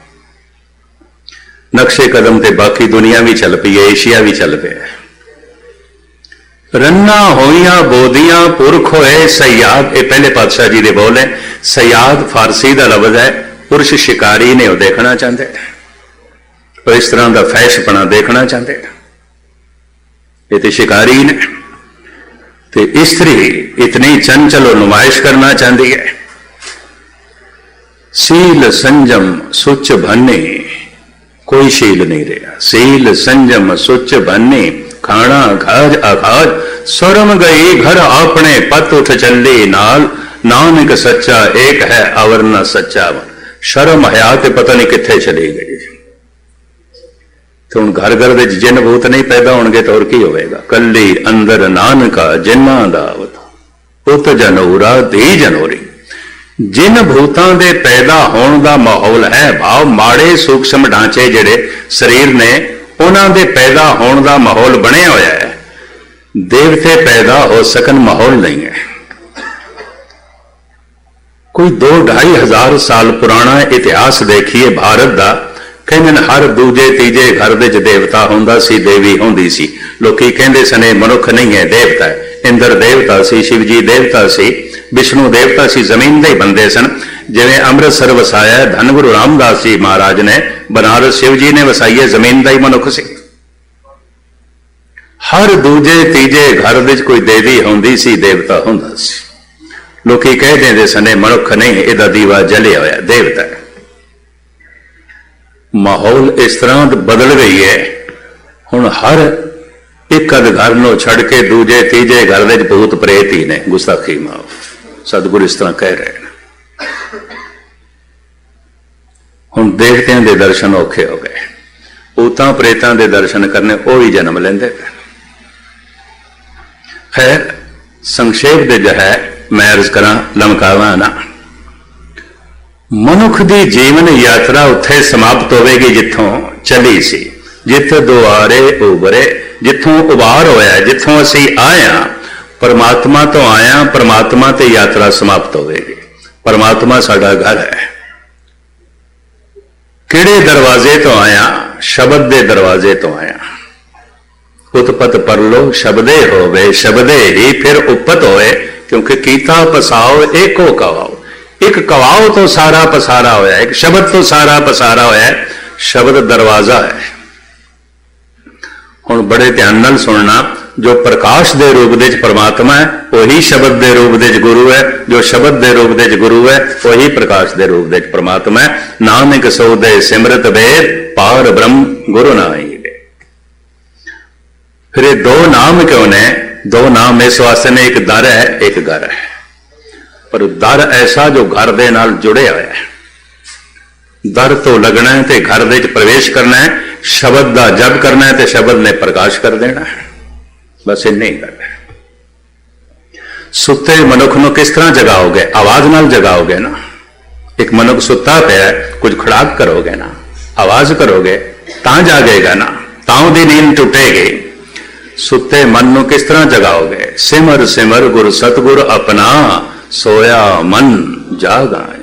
नक्शे कदम ते बाकी दुनिया भी चल पई है, एशिया भी चल पे है। रन्ना होइयां बोदियां पुरख होए सयाद, ये पहले पातशाह जी दे बोल है। सयाद फारसी का लफ्ज है, पुरुष शिकारी ने वो देखना चाहते, तो इस तरह का फैशपना देखना चाहते, ये तो शिकारी ने। तो स्त्री इतनी चंचल और नुमाइश करना चाहती है। सील संजम सुच भन्ने, कोई शील नहीं रहा। सील संजम सुच भन्ने, खाना खाज अखाज, शर्म गई घर आपने पत उठ चली नाल, नानक सच्चा एक है अवर न सच्चा। शर्म हया ते पता नहीं कित्थे चली गई। तो हुण घर घर विच जिन भूत नहीं पैदा होणगे तो और की होवेगा? कली अंदर नानका जिन्हां दा अवतार, पुत जनूरा धी जनूरी। जिन भूतां दे पैदा होण दा माहौल है, भाव माड़े सूक्ष्म ढांचे जिहड़े शरीर ने उन्हां दे पैदा होण दा माहौल बनिया होया है। देवते पैदा हो सकन माहौल नहीं है। कोई 2-2.5 हजार साल पुराना इतिहास देखिए भारत का। कहते हर दूजे तीजे घर विच देवता हुंदा सी, देवी हुंदी सी। लोकी कहंदे सने मनुख नहीं है, देवता है। इंद्र देवता सी, शिवजी देवता सी, विष्णु देवता सी, जमीन दे बंदे सन। जिवें अमृतसर वसाया धन गुरु रामदास जी महाराज ने, बनारस शिव जी ने वसाई है, जमीन का ही मनुख सी। हर दूजे तीजे घर विच कोई देवी हुंदी सी, देवता हुंदा सी। लोकी कह देंदे सने मनुख नहीं, इहदा दीवा जलिया होया, देवता है। माहौल इस तरह बदल गई है, हुण हर एक अध घर नूं छड़ के दूजे तीजे घर विच भूत प्रेत ही ने। गुस्ताखी माफ, सतगुरु इस तरह कह रहे हैं। हुण देवतियां दे दर्शन औखे हो गए, भूतां प्रेतां दे दर्शन करने वो ही जन्म लेंदे। खैर संक्षेप दे जो है मैं अर्ज करा, लमकावा ना। मनुख की जीवन यात्रा उत्थे समाप्त होगी जिथों चली सी, जिथे दुआरे उभरे, जिथों उबार होया, जिथों असी आया परमात्मा तो आया, परमात्मा ते यात्रा समाप्त होगी। परमात्मा साडा घर है। किहड़े दरवाजे तो आया? शब्द दे दरवाजे तो आया। उत्पत परलो शब्दे होवे, शब्दे ही फिर उपत होए, क्योंकि कीता पसाओ एको कवाओ। एक कवाओ तो सारा पसारा होया, एक शब्द तो सारा पसारा होया। शब्द दरवाजा है। हुण बड़े ध्यान नाल सुनना, जो प्रकाश दे रूप दे परमात्मा है वही शब्द दे रूप दे गुरु है, जो शब्द दे रूप दे गुरु है वही प्रकाश दे रूप दे परमात्मा है। नानक सौदे सिमरत वेद, पार ब्रह्म गुरु नाई। फिर ये दो नाम क्यों ने? दो नाम इस वास्ते ने, एक दर है एक घर है। पर दर ऐसा जो घर दे नाल जुड़े हुआ है। दर तो लगना है तो घर दे प्रवेश करना है, शब्द का जप करना है तो शब्द ने प्रकाश कर देना है। बस इन्नी गल है। सुते मनुख नूं किस तरह जगाओगे? आवाज नाल जगाओगे ना। एक मनुख सुता पिया, कुछ खड़ाक करोगे ना, आवाज करोगे तां जागेगा ना, तां दी नींद टुटेगी। सुते मन नूं किस तरह जगाओगे? सिमर सिमर गुर सतगुर अपना, सोया मन जाग आए।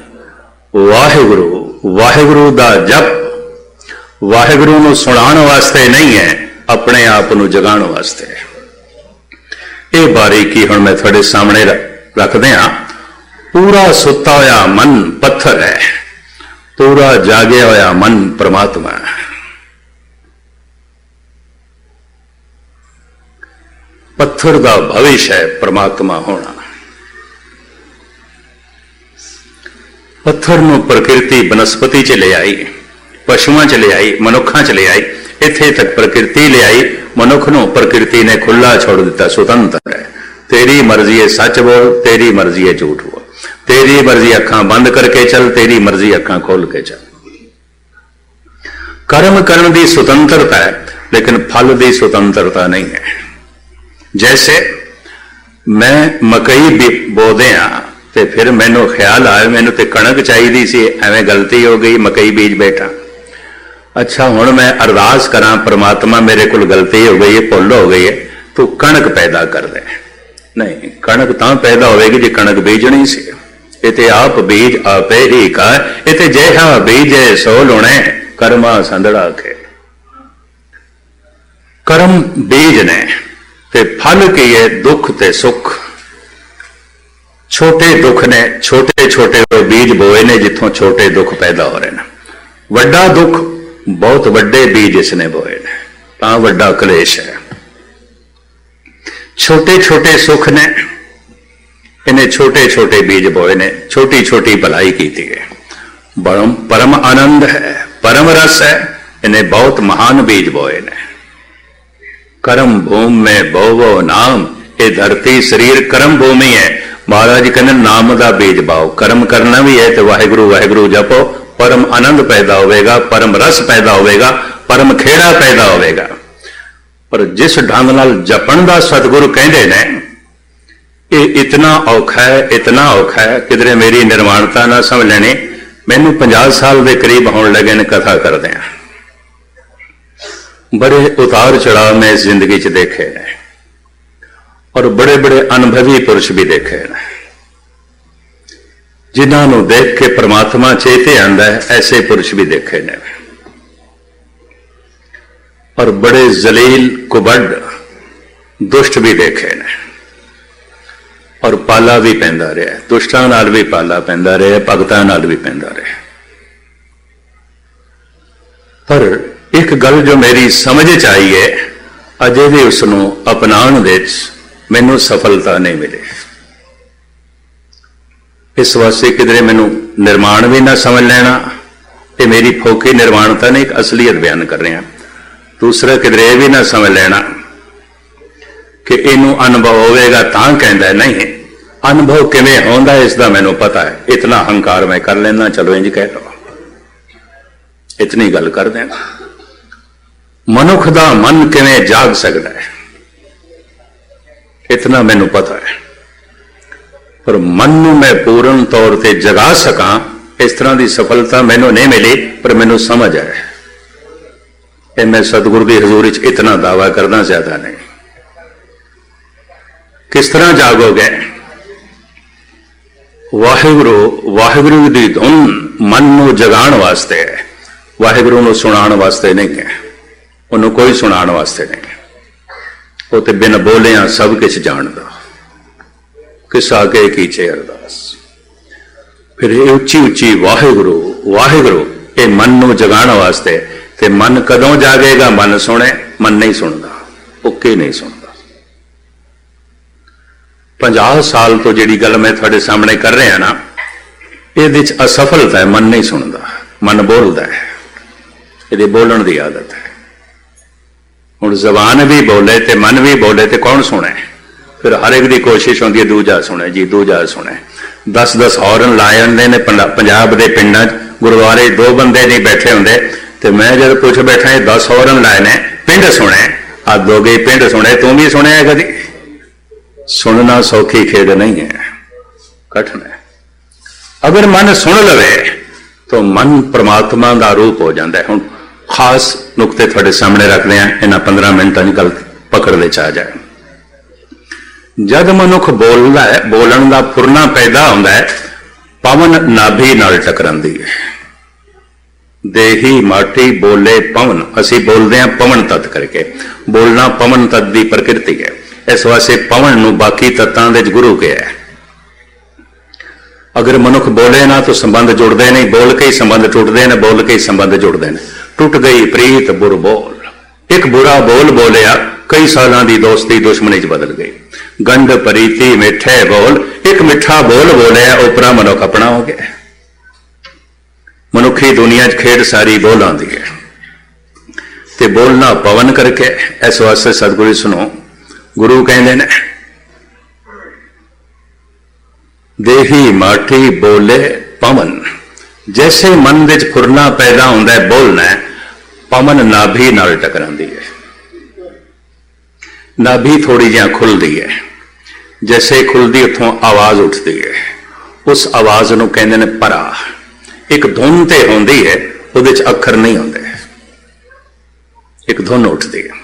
वाहिगुरु वाहिगुरु दा जप वाहिगुरु नूं सुणाण वास्ते नहीं है, अपने आप नूं जगाण वास्ते है। ये बारीकी हुण मैं तुहाडे सामने रख दियां। पूरा सुता होया मन पत्थर है, पूरा जागया होया मन परमात्मा है। पत्थर का भविष्य है परमात्मा होना। पत्थर नूं प्रकृति बनस्पति च ले आई, पशुआं च ले आई, मनुखां च ले आई, इत्थे तक प्रकृति ले आई। मनुख नूं प्रकृति ने खुला छोड़ दिता, स्वतंत्र है। तेरी मर्जी है सच बोल, तेरी मर्जी है झूठ बोल, तेरी मर्जी अखां बंद करके चल, तेरी मर्जी अखां खोल के चल। कर्म करने की स्वतंत्रता है, लेकिन फल की स्वतंत्रता नहीं है। जैसे मैं मकई बो दिया तो फिर मैनू ख्याल आया मैनू तो कणक चाहिए सी, एवं गलती हो गई, मकई बीज बैठा। अच्छा हुण मैं अरदास करा, परमात्मा मेरे को गलती हो गई है, भुल हो गई है, तू कणक पैदा कर दे। नहीं, कणक तां पैदा होगी जो कणक बीजनी सी। इते आप बीज आपे ही का, इते जेहा बीजे सो लुणे, कर्मा संदड़ा के। कर्म बीज ने ते फल की है दुख ते सुख। छोटे दुख ने छोटे छोटे बीज बोए ने, जिथों छोटे दुख पैदा हो रहे हैं। वड्डा दुख बहुत वड्डे बीज इसने बोए ने, तां वड्डा कलेश है। छोटे छोटे सुख ने इन्हें छोटे छोटे बीज बोए ने, छोटी छोटी भलाई की है। परम आनंद है, परम रस है, इन्हें बहुत महान बीज बोए ने। कर्म भूमि में बोवो नाम, ये धरती शरीर कर्म भूमि है। महाराज कहते नाम का बीज बाओ, कर्म करना भी है तो वाहिगुरु वाहिगुरु जपो, परम आनंद पैदा होगा, परम रस पैदा होगा, परम खेड़ा पैदा होगा। पर जिस ढंग नाल जपण का सतगुरु कहते ने, ये इतना औखा है, इतना औखा है, किधरे मेरी निर्माणता ना समझ लेनी। मैनू 50 साल के करीब होने लगे ने कथा करदे हैं। बड़े उतार चढ़ाव में इस जिंदगी च देखे ने, और बड़े बड़े अनुभवी पुरुष भी देखे ने, जिन्होंने देख के परमात्मा चेते आंदा है, ऐसे पुरुष भी देखे ने। और बड़े जलील कुबड़ दुष्ट भी देखे ने, और पाला भी पैंदा रहा, दुष्टां नाल भी पाला पैंदा रहा, भगतां नाल भी पैंदा रहा। पर एक गल जो मेरी समझ च आई है, अजे भी उसनों अपनाउण दे मैनू सफलता नहीं मिली। इस वास्ते किधरे मैनू निर्माण भी ना समझ लेना, ये मेरी फोकी निर्माणता ने एक असलीयत बयान कर रहे हैं। दूसरा किधरे भी ना समझ लेना कि इनू अनुभव होगा तां कहता है, नहीं अनुभव किवें होंदा इसका मैनू पता है, इतना अहंकार मैं कर लेना, चलो इंज कह लो, इतनी गल कर देना। मनुख दा मन किवें जाग सकता है, इतना मैनू पता है। पर मन नूं मैं पूर्ण तौर पर जगा सका, इस तरह की सफलता मैनू नहीं मिली, पर मैनू समझ है। ये मैं सतगुरु की हजूरी च इतना दावा करना ज्यादा नहीं। किस तरह जागोगे? वाहिगुरु वाहिगुरु की धुन मन नूं जगाण वास्ते है, वाहिगुरु नूं सुनाण वास्ते नहीं है। उन्होंने कोई सुनाण वास्ते नहीं है, वो तो बिन बोलिया सब कुछ जानदा। किस आगे कीचे अरदास, फिर उच्ची उच्ची वाहिगुरु वाहिगुरु, ये मन नूं जगाण वास्ते। ते मन कदों जागेगा? मन सुने, मन नहीं सुनता, उके नहीं सुनता। 50 साल तो जिहड़ी गल मैं तुहाडे सामने कर रहा ना, ये असफलता है। मन नहीं सुनता, मन बोलता है, ये बोलण की आदत है। हुण जबान भी बोले ते मन भी बोले ते कौन सुने? फिर हर एक की कोशिश होती है दूजा सुने जी, दूजा सुने। 10-10 हॉर्न लाए होंदे ने पंजाब के पिंडां च, गुरुद्वारे 2 बंदे नहीं बैठे होंदे, ते मैं जब कुछ बैठा 10 हॉर्न लाए ने, पिंड सुने, हद हो गई, पिंड सुने। तू भी सुने कभी? सुनना सौखी खेद नहीं है, कठिन है। अगर मन सुन लवे तो मन परमात्मा का रूप हो जाता है। हुण खास नुकते थोड़े सामने रखते हैं, इन्हां 15 मिनटां की गल पकड़ ले आ जाए। जद मनुख बोलता है, बोलन का फुरना पैदा होता है, पवन नाभि नाल टकरांदी है। देही माटी बोले पवन, असी बोलते हैं पवन तत्त करके, बोलना पवन तत्त की प्रकृति है। इस वास्ते पवन नूं बाकी तत्तां दे गुरु कहा है। अगर मनुख बोले ना तो संबंध जुड़ते नहीं, बोल के ही संबंध टूटते हैं, बोल के ही संबंध जुड़ते हैं। टुट गई प्रीत बुर बोल, एक बुरा बोल बोलिया कई सालों की दोस्ती दुश्मनी च बदल गई। गंढ परीती मिठे बोल, एक मिठा बोल बोलिया उपरा मनुख अपना हो गया। मनुखी दुनिया च खेड सारी बोल आती है, ते बोलना पवन करके। इस वास्ते सतगुरु सुनो, गुरु कहते ने देही माटी बोले पवन। जैसे मन विच फुरना पैदा होता है, बोलना है, पवन नाभि नाल टकरांदी है। नाभि थोड़ी जी खुलती है, जैसे खुलती उतों आवाज उठती है। उस आवाज नूं कहंदे ने परा। एक धुन ते होंदी है, उहदे च अखर नहीं होंदे, एक धुन उठती है।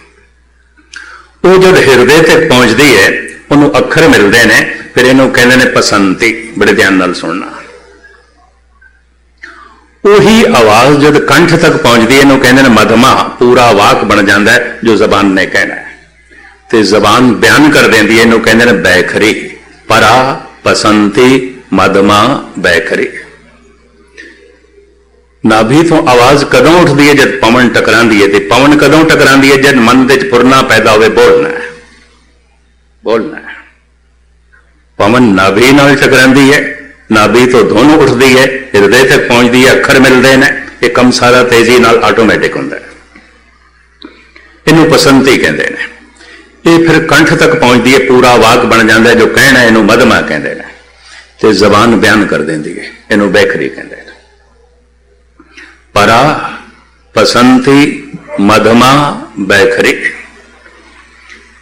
वो जब हिरदे ते पहुंचती है, उन्होंने अखर मिलते हैं, फिर इन्हों कहते हैं पसंती। बड़े ध्यान नाल सुनना। वही आवाज जब कंठ तक पहुंचती है, इन्हों कहते हैं मधमा। पूरा वाक बन जाता है जो जबान ने कहना है, तो जबान बयान कर देती है, इन्हों कहते हैं बैखरी। परा पसंती मधमा बैखरी। नाभि तो आवाज कदों उठती है? जब पवन टकरांदी है। तो पवन कदों टकरांदी है? जब मन के फुरना पैदा हो, बोलना है, बोलना है। पवन नाभि नाल टकरांदी है, नाभि तो धुन उठती है, हृदय तक पहुंचती है, अखर मिलते हैं। ये कम सारा तेजी नाल आटोमैटिक होंदा है। इनू पसंती कहते हैं। ये फिर कंठ तक पहुंचती है, पूरा वाक बन जाता है। जो कहना है इनू मधमा कहते हैं, तो जबान बयान कर देती है, इनू बैखरी कहते हैं। परा पसंती मधमा बैखरी।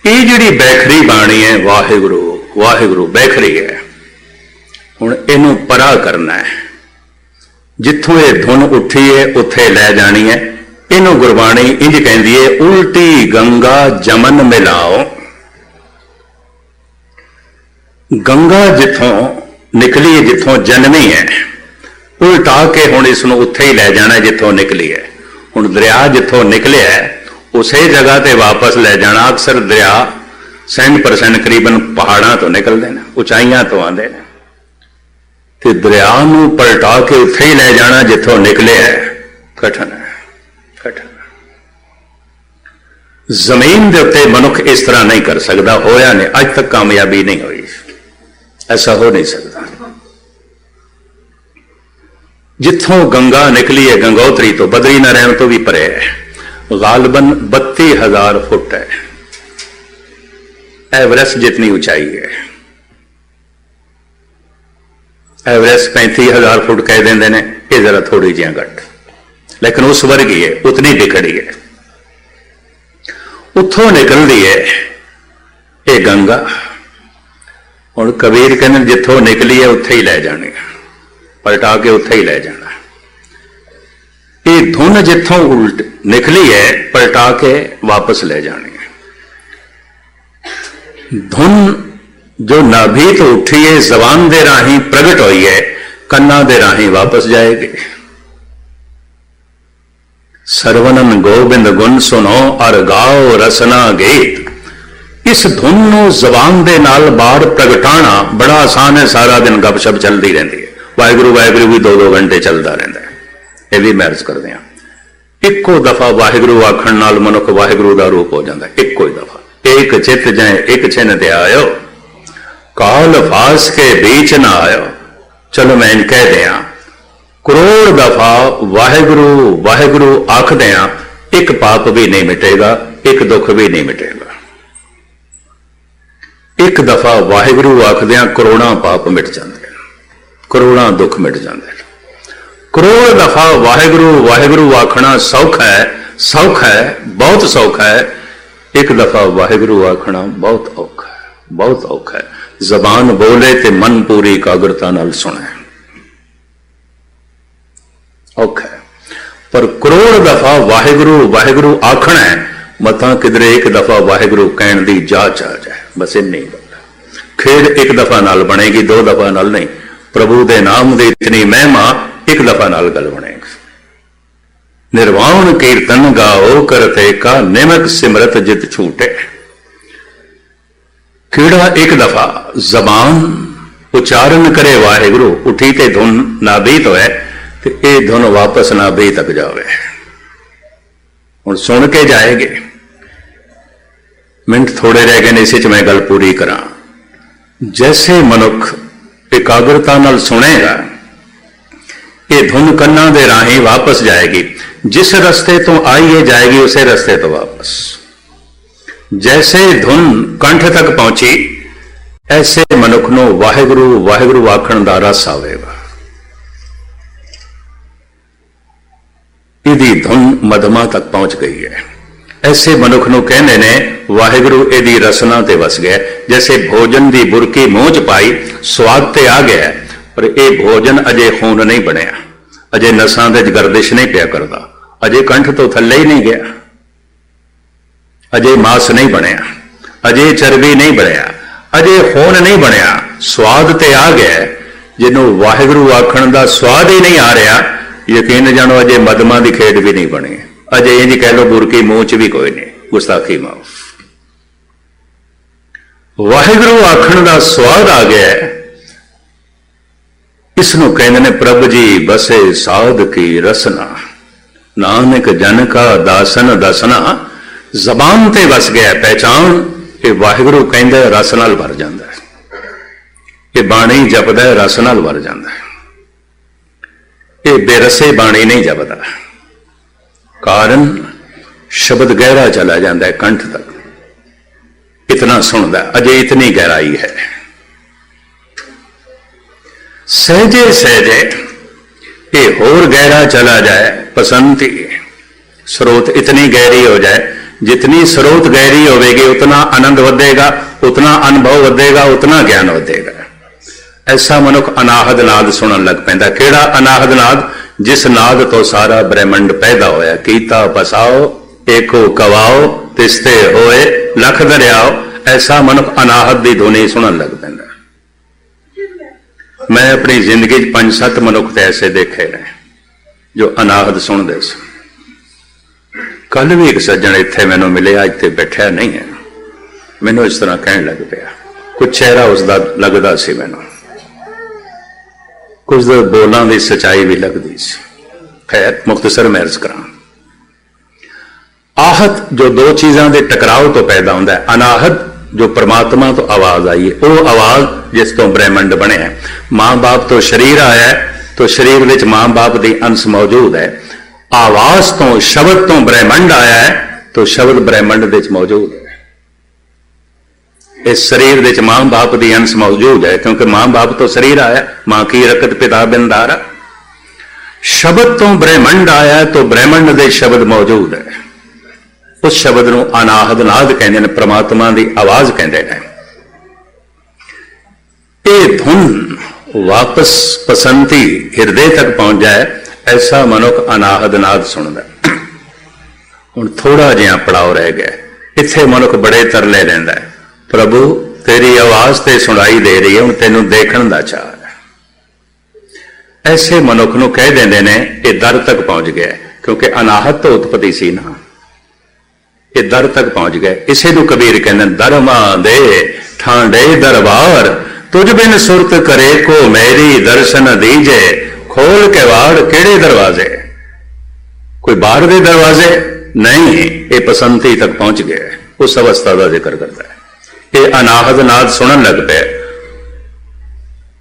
ये जिहड़ी बैखरी बाणी है, वाहिगुरु वाहिगुरु बैखरी है। हुण इनू परा करना है, जिथों ये धुन उठी है उत्थे लै जानी है। इनू गुरबाणी इंज कहती है, उल्टी गंगा जमन मिलाओ। गंगा जिथों निकली है, जिथों जन्मी है, उल्टा के हुण इसनू उत्थे ही लै जाना जिथों निकली है। हुण दरिया जिथों निकलिया है उसे जगह ते वापस लै जाना। अक्सर दरिया 100% करीबन पहाड़ों तो निकलते हैं, उचाइयां तो आते हैं। तो दरिया नूं पलटा के उत्थे ही लै जाना जिथों निकले है, कठिन है, कठिन। जमीन के उत्ते मनुख इस तरह नहीं कर सकता, होया नहीं, अज तक कामयाबी नहीं हुई, ऐसा हो नहीं सकता। जिथों गंगा निकली है, गंगोत्री तो बदरी नारायण तो भी परे है, गालबन 32,000 फुट है। एवरेस्ट जितनी ऊंचाई है, एवरेस्ट 35,000 फुट कह देंगे ने, ये जरा थोड़ी जी घट, लेकिन उस वर्ग ही है, उतनी दिखड़ी है। उतों निकलती है ये गंगा। हुण कबीर कहते जिथों निकली है उत्थे ही लै जानी, पलटा के उत्थे ही लै जाना। ये धुन जिथों उल्ट निकली है, पलटा के वापस ले जानी है। धुन जो नाभि तो उठी है, जबान दे राही प्रगट हुई है, कन्ना दे राही वापस जाएगी। सरवनन गोबिंद गुण सुनो और गाओ रसना गीत। इस धुन नूं जबान दे नाल बाहर प्रगटाना बड़ा आसान है। सारा दिन गपशप चलती रहती है, वाहिगुरु वाहिगुरु भी 2-2 घंटे चलता रहता है। यह भी मैरिज करते हैं। इको दफा वाहिगुरु आखण नाल मनुख वाहिगुरु का रूप हो जाता है। इको ही दफा एक चित जाए एक छिन ते आयो, काल फास के बीच ना आयो। चलो मैं इन कह दिया, करोड़ दफा वाहिगुरु वाहिगुरु आख दिया, एक पाप भी नहीं मिटेगा, एक दुख भी नहीं मिटेगा। एक दफा वाहिगुरु आखदिया करोड़ां पाप मिट जाते हैं, करोड़ां दुख मिट जाते हैं। करोड़ दफा वाहिगुरु वाहिगुरु आखना सौखा है, सौखा है, बहुत सौखा है। एक दफा वाहिगुरु आखना बहुत औखा है, बहुत औखा है। जबान बोले ते मन पूरी एकाग्रता नाल सुने, औखा है। पर करोड़ दफा वाहिगुरु वाहिगुरु आखना है, मता किधरे एक दफा वाहिगुरु कहण दी जाच आ जाए, बस इन्नी गल। फिर एक दफा नाल बनेगी, दो दफा नाल नहीं। प्रभु दे नाम दी इतनी महिमा एक दफा नाल गल बनेगी। निर्वाण कीर्तन गाओ करते का निमक सिमरत जित छूटे। केड़ा एक दफा जबान उच्चारण करे वाहिगुरु, उठी ते धुन नाभीत होए ते ये धुन वापस नाभी तक जावे। हुण सुन के जाएगे। मिनट थोड़े रह गए ने, इस मैं गल पूरी करा। जैसे मनुख एकाग्रता नाल सुनेगा, ये धुन कन्ना दे राही वापस जाएगी। जिस रस्ते तो आई है जाएगी उसे रस्ते तो वापस। जैसे धुन कंठ तक पहुंची, ऐसे मनुख नूं वाहिगुरु वाहिगुरु आखण दा रस आवेगा। इहदी धुन मधमा तक पहुंच गई है। ऐसे मनुख नूं कहंदे ने वाहिगुरु इहदी रसना ते वस गया। जैसे भोजन दी बुरकी मूंह च पाई, स्वाद ते आ गया, पर यह भोजन अजे खून नहीं बनिया, अजे नसां दे गर्दिश नहीं पिया करदा, अजे कंठ तो थल्ले ही नहीं गया, अजे मास नहीं बनया, अजे चरबी नहीं बनया, अजे खून नहीं बनया। स्वाद ते आ गया। जिन्हों वाहिगुरु आखण दा स्वाद ही नहीं आ रहा, यकीन जानो अजे मदमा की खेड भी नहीं बनी। अजे इंज कह लो बुरकी मूंह च भी कोई नहीं, गुस्ताखी माफ। वाहिगुरु आखण दा स्वाद आ गया। इसनों कहते ने प्रभ जी बसे साध की रसना, नानक जन का दासन दसना। जबान ते वस गया पहचान, ये वाहिगुरु कहंदा रस नाल भर जांदा है। ये बाणी जपदा रस नाल भर जांदा है। ये बेरसे बाणी नहीं जपदा, कारण शब्द गहरा चला जाता है कंठ तक। इतना सुनदा, अजे इतनी गहराई है। सहजे सहजे ये होर गहरा चला जाए, पसंती स्रोत इतनी गहरी हो जाए। जितनी स्रोत गहरी होगी उतना आनंद वधेगा, उतना अनुभव वधेगा, उतना ज्ञान वधेगा। ऐसा मनुख अनाहद नाद सुनन लग पैंदा। केड़ा अनाहद नाद? जिस नाद तो सारा ब्रह्मंड पैदा होया। कीता पसाओ एको कवाओ, तिस्ते होए लख दरियाओ। ऐसा मनुख अनाहद की धुनी सुनन लग पैंदा। मैं अपनी जिंदगी 5-7 मनुख तो ऐसे देखे ने जो अनाहद सुनते स। कल भी एक सज्जन इत्थे मैनू मिले, अज ते बैठा नहीं है, मैनू इस तरह कहन लग पिया। कुछ चेहरा उसका लगता सी मैनू, कुछ बोलों की सच्चाई भी लगती सी। खैर मुख्तसर मैं अर्ज करा। आहत जो दो चीज़ों के टकराव तो पैदा होता है। अनाहत जो परमात्मा तो आवाज आई है, वह आवाज जिस तो ब्रह्मंड बने है। मां बाप तो शरीर आया है, तो शरीर में मां बाप की अंश मौजूद है। आवाज तो शब्द तो ब्रह्मंड आया है, तो शब्द ब्रह्मंड दे मौजूद है। इस शरीर दे मां बाप की अंश मौजूद है, क्योंकि मां बाप तो शरीर आया, मां की रकत पिता बिंदारा। शब्द तो ब्रह्मंड आया, तो ब्रह्मंड दे शब्द मौजूद है। उस शब्द नूं अनाहद नाद कहते हैं, परमात्मा की आवाज कहते हैं। ये धुन वापस पसंती हिरदे तक पहुंच जाए, ऐसा मनुख अनाहद नाद सुनदा। हुण थोड़ा जिहा पड़ाव रह गया। इत्थे मनुख बड़े तरले रहिंदा है, प्रभु तेरी आवाज ते सुनाई दे रही है, हुण तैनूं देखण दा चाह है। ऐसे मनुख नूं कह देंदे ने ये दर तक पहुंच गया, क्योंकि अनाहत तो उत्पत्ति सी ना, ये दर तक पहुंच गए। इसे नूं कबीर कहंदे दरमा दे ठांडे दरबार, तुझ बिन सुरत करे को मेरी दर्शन दीजे। खोल के वाड़ केड़े दरवाजे? कोई बाहर दे दरवाजे नहीं, ये पसंती तक पहुंच गया। उस अवस्था का जिक्र करता है। ये अनाहद नाद सुनन लग पे।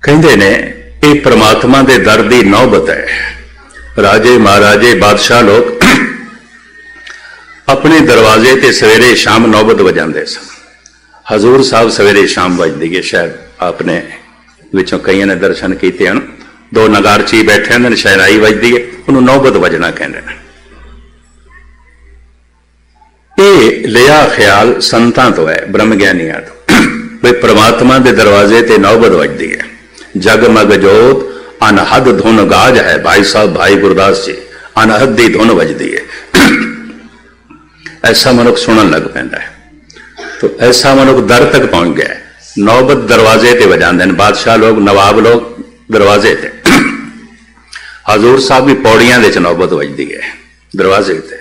कहंदे ने ये परमात्मा दे दर दी नौबत है। राजे महाराजे बादशाह लोग अपने दरवाजे ते सवेरे शाम नौबत बजाते सन। हजूर साहब सवेरे शाम बजती है, शायद आपने विचों कई ने दर्शन किए हैं। 2 नगारची बैठे होंगे, शहनाई बजती है, उन्होंने नौबत बजना कहते हैं। ये लिया ख्याल संतां तो है, ब्रह्म ज्ञानियां तो, भाई परमात्मा के दरवाजे ते नौबत बजती है। जगमग जोत अनहद धुन गाज है। भाई साहब भाई गुरदास जी, अनहद की धुन बजती है। ऐसा मनुख सुनन लग पैंदा है। तो ऐसा मनुख दर तक पहुंच गया। नौबत दरवाजे ते वजांदे ने, बादशाह लोग, नवाब लोग दरवाजे ते, हजूर साहब भी पौड़ियां दे च नौबत वजदी है दरवाजे ते,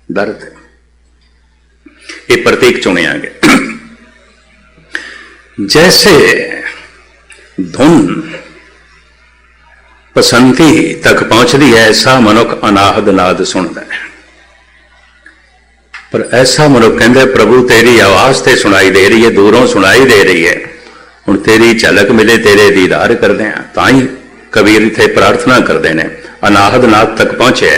दर ते। ये प्रतीक चुनिया गया। जैसे धुन पसंदी तक पहुंचती है, ऐसा मनुख अनाहद नाद सुनता है। पर ऐसा मनुख कहते प्रभु तेरी आवाज ते सुनाई दे रही है, दूरों सुनाई दे रही है, हुण तेरी झलक मिले, तेरे दीदार करते हैं। ताई कबीर इत्थे प्रार्थना करते हैं, अनाहद नाद तक पहुंचे,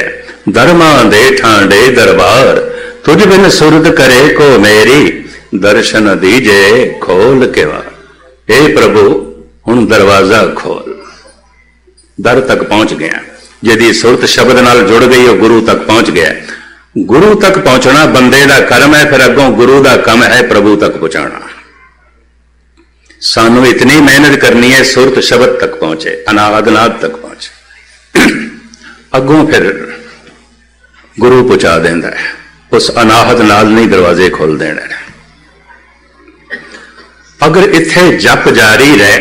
धर्मा दे ठांडे दरबार, तुझ बिन सुरत करे को मेरी, दर्शन दीजे खोल के वार। हे प्रभु हुण दरवाजा खोल। दर तक पहुंच गया, जिहदी सुरत शब्द नाल जुड़ गई, वह गुरु तक पहुंच गया। गुरु तक पहुंचना बंदे का कर्म है, फिर अगों गुरु का कम है प्रभु तक पहुंचाना। सानू इतनी मेहनत करनी है, सुरत शब्द तक पहुंचे, अनाहद नाद तक पहुंचे, अगों फिर गुरु पहुंचा देंदा है। उस अनाहद नाद नहीं दरवाजे खोल देना। अगर इत्थे जप जारी रहे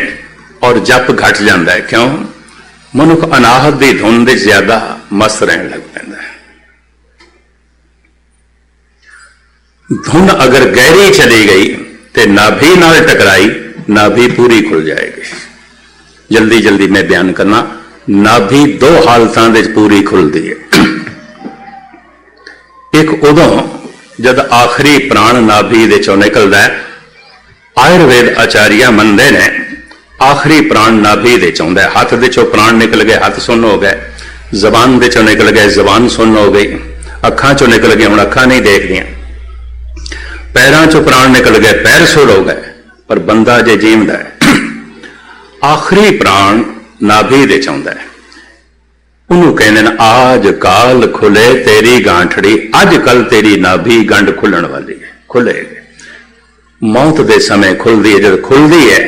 और जप घट जाता है, क्यों? मनुख अनाहत की धुन दे ज्यादा मस्त रहने लग पैंदा है। धुन अगर गहरी चली गई तो नाभि नाल टकराई, नाभि पूरी खुल जाएगी। जल्दी जल्दी मैं बयान करना, नाभि दो हालतां दे पूरी खुलती है। एक उदों जद आखिरी प्राण नाभि दे चों निकलदा है, आयुर्वेद आचार्य मनदे ने आखिरी प्राण नाभि दे चों है। हाथ दे चों प्राण निकल गए, हाथ सुन्न हो गए, जबान दे चों निकल गए, जबान सुन्न हो गई, अखां चों निकल गए, हुण अखां नहीं देखदियां, पैरां चों प्राण निकल गए, पैर सुर हो गए, पर बंदा जे जीवदा है। आखिरी प्राण नाभि दे चों है, उन्होंने कहते हैं आज काल खुले तेरी गांठड़ी, अज कल तेरी नाभि गंढ खुलण वाली है, खुलेगी। मौत दे समय खुलती है, जब खुलती है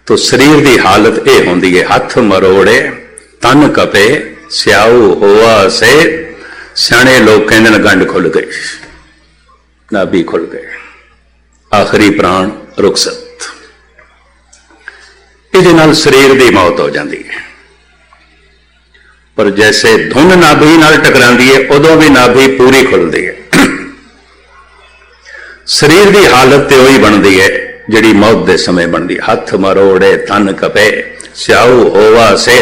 तो शरीर की हालत यह होंदी है, हथ मरोड़े तन कपे स्याऊ होआ से, सियाणे लोग कहते हैं गंढ खुल गई, नाभि खुल गए, आखिरी प्राण रुखसत। इहदे नाल शरीर की मौत हो जाती है। पर जैसे धुन नाभि नाल टकरांदी है, उदों भी नाभि पूरी खुलती है। शरीर की हालत तो वही बनती है जिहड़ी मौत के समय बनती। हथ मरोड़े तन कपे स्याऊ होवा से,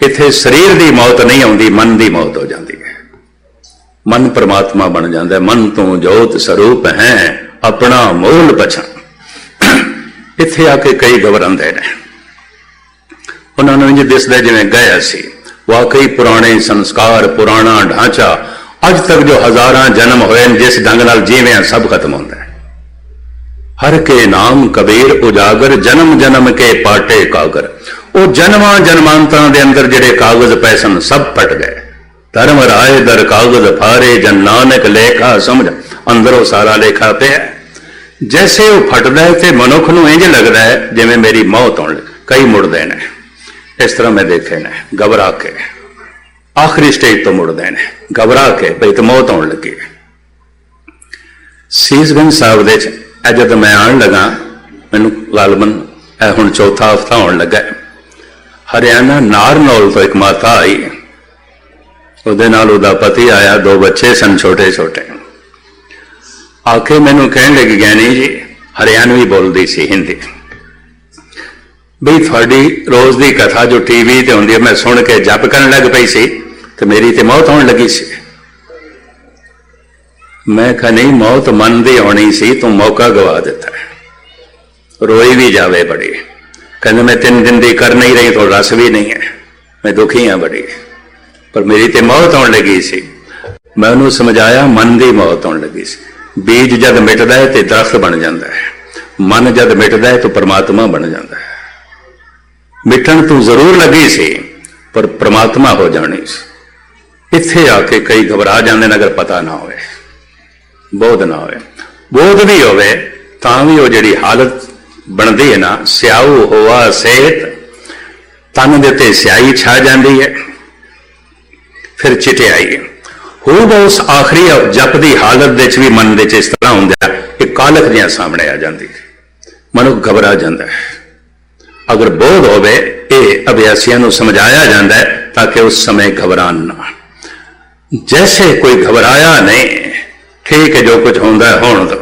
इत्थे शरीर की मौत नहीं आती, मन की मौत हो जाती है। मन परमात्मा बन जाता है। मन तू जोत स्वरूप है अपना मूल पछाण। इत्थे आके कई घबरांदे ने, उन्होंने इंज दिसदा जिवें गया सी, वाकई पुराने संस्कार, पुराना ढांचा, अज तक जो हजारां जन्म होए जिस ढंग नाल जीवे सब खत्म होता है। हर के नाम कबीर उजागर, जन्म जन्म के पाटे कागर। वो जन्मां जन्मांतरां दे अंदर जिहड़े कागज पए सन सब फट गए। धर्म राय दर कागज फारे, जन नानक लेखा समझ, अंदरों सारा लेखा पे है। जैसे वो फटदा है तो मनुख नूं इंज लगदा है जिवें मेरी मौत होण लगी। कई मुड़दे ने, इस तरह मैं देखे ने, घबरा के आखिरी स्टेज तो मुड़दे ने, घबरा के भई तो मौत होण लगी। सीसगंज साहब दे जब मैं आन लगा, मैनू गालबन हुण चौथा हफ्ता होने लगा, हरियाणा नारनौल तो एक माता आई, उहदे नाल उहदा पति आया, दो बच्चे सन छोटे छोटे। आके मैनू कहण लगी, ज्ञानी जी, हरियाणवी बोलती सी, हिंदी, बई थोड़ी रोज की कथा जो टीवी ते हुंदी है मैं सुन के जप करन लग पई सी ते मेरी ते मौत होने लगी सी। मैं कहा नहीं, मौत मन दी होनी सी, तू मौका गवा दिता है। रोई भी जावे बड़ी, कहते मैं 3 दिन दी कर नहीं रही तो रस भी नहीं है, मैं दुखी हाँ बड़ी, पर मेरी ते मौत होने लगी सी। मैं उन्होंने समझाया मन की मौत होने लगी सी। बीज जद मिटदा है तो दरख्त बन जाता है, मन जद मिटदा है तो परमात्मा बन जाता है। मिटन तो जरूर लगी सी पर परमात्मा हो जानी सी। इत्थे आके कई घबरा जाते हैं अगर पता ना होवे, बोध ना होवे। बोध भी होवे तां भी वो जिहड़ी हालत बनती है ना, स्याऊ होआ सेहत, तन दे उत्ते स्याही छा जाती है, फिर चिटियाई हो उस आखिरी जप की हालत भी मन दे इस तरह होंदा है कि कालख जिहां सामने आ जाती है। मनुख घबरा जाता है। अगर बोध होवे ये अभ्यासियों को समझाया जाता है ताकि उस समय घबरान ना। जैसे कोई घबराया नहीं, ठीक है जो कुछ होता है होने दो।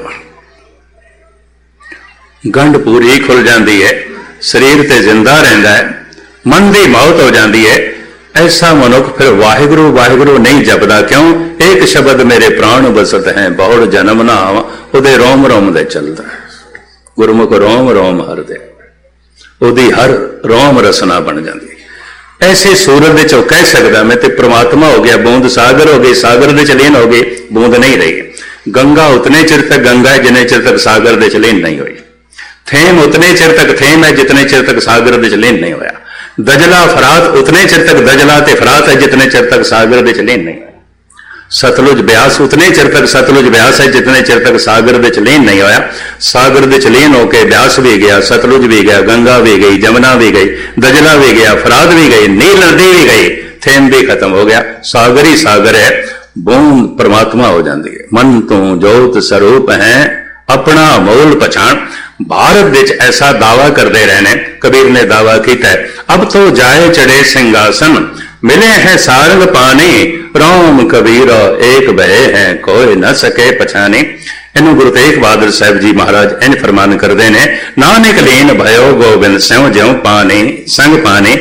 गंढ पूरी खुल जाती है, शरीर ते जिंदा रहता है, मन की मौत हो जाती है। ऐसा मनुख फिर वाहिगुरु वाहिगुरु नहीं जपदा। क्यों? एक शब्द मेरे प्राण बसत है, बहुड़ जन्म ना आवा, उहदे रोम रोम दे चलदा है। गुरमुख रोम रोम हर दे, उहदी हर रोम रसना बन जाती। ऐसे सूरत दे चो कह सकदा मैं ते परमात्मा हो गया, बूंद सागर हो गई, सागर दे चलीन हो गई, बूंद नहीं रही। गंगा उतने चिर तक गंगा है जितने चिर तक सागर दे चलीन नहीं हुई। थेम उतने चिर तक थेम है जितने चिर तक सागर दे चलीन नहीं होया। दजला फरात उतने चिर तक दजला ते फरात है जितने चिर तक सागर दे चलीन नहीं। सतलुज ब्यास उतने चिर तक सतलुज ब्यास है जितने चिर तक सागर दे चलीन नहीं होया। सागर दे चलीन होके ब्यास भी गया, सतलुज भी गया, गंगा भी गई, जमुना भी गई, दजला भी गया, फरात भी गई, नील नदी भी गई, थेम भी खत्म हो गया। सागर ही सागर है, बूंद परमात्मा हो जाती है। मन तू जोत स्वरूप है, अपना मूल पछाण। भारत विच ऐसा दावा करते रहने, कबीर ने दावा किया है, अब तो जाए चढ़े सिंहासन, मिले हैं सारंग पानी, राम कबीर एक बहे हैं, कोई न सके पछाने। इन्हों गुरु तेग बहादुर साहब जी महाराज इन फरमान करते हैं, नानक लीन भयो गोबिंद स्यों ज्यों पाने संग पाने।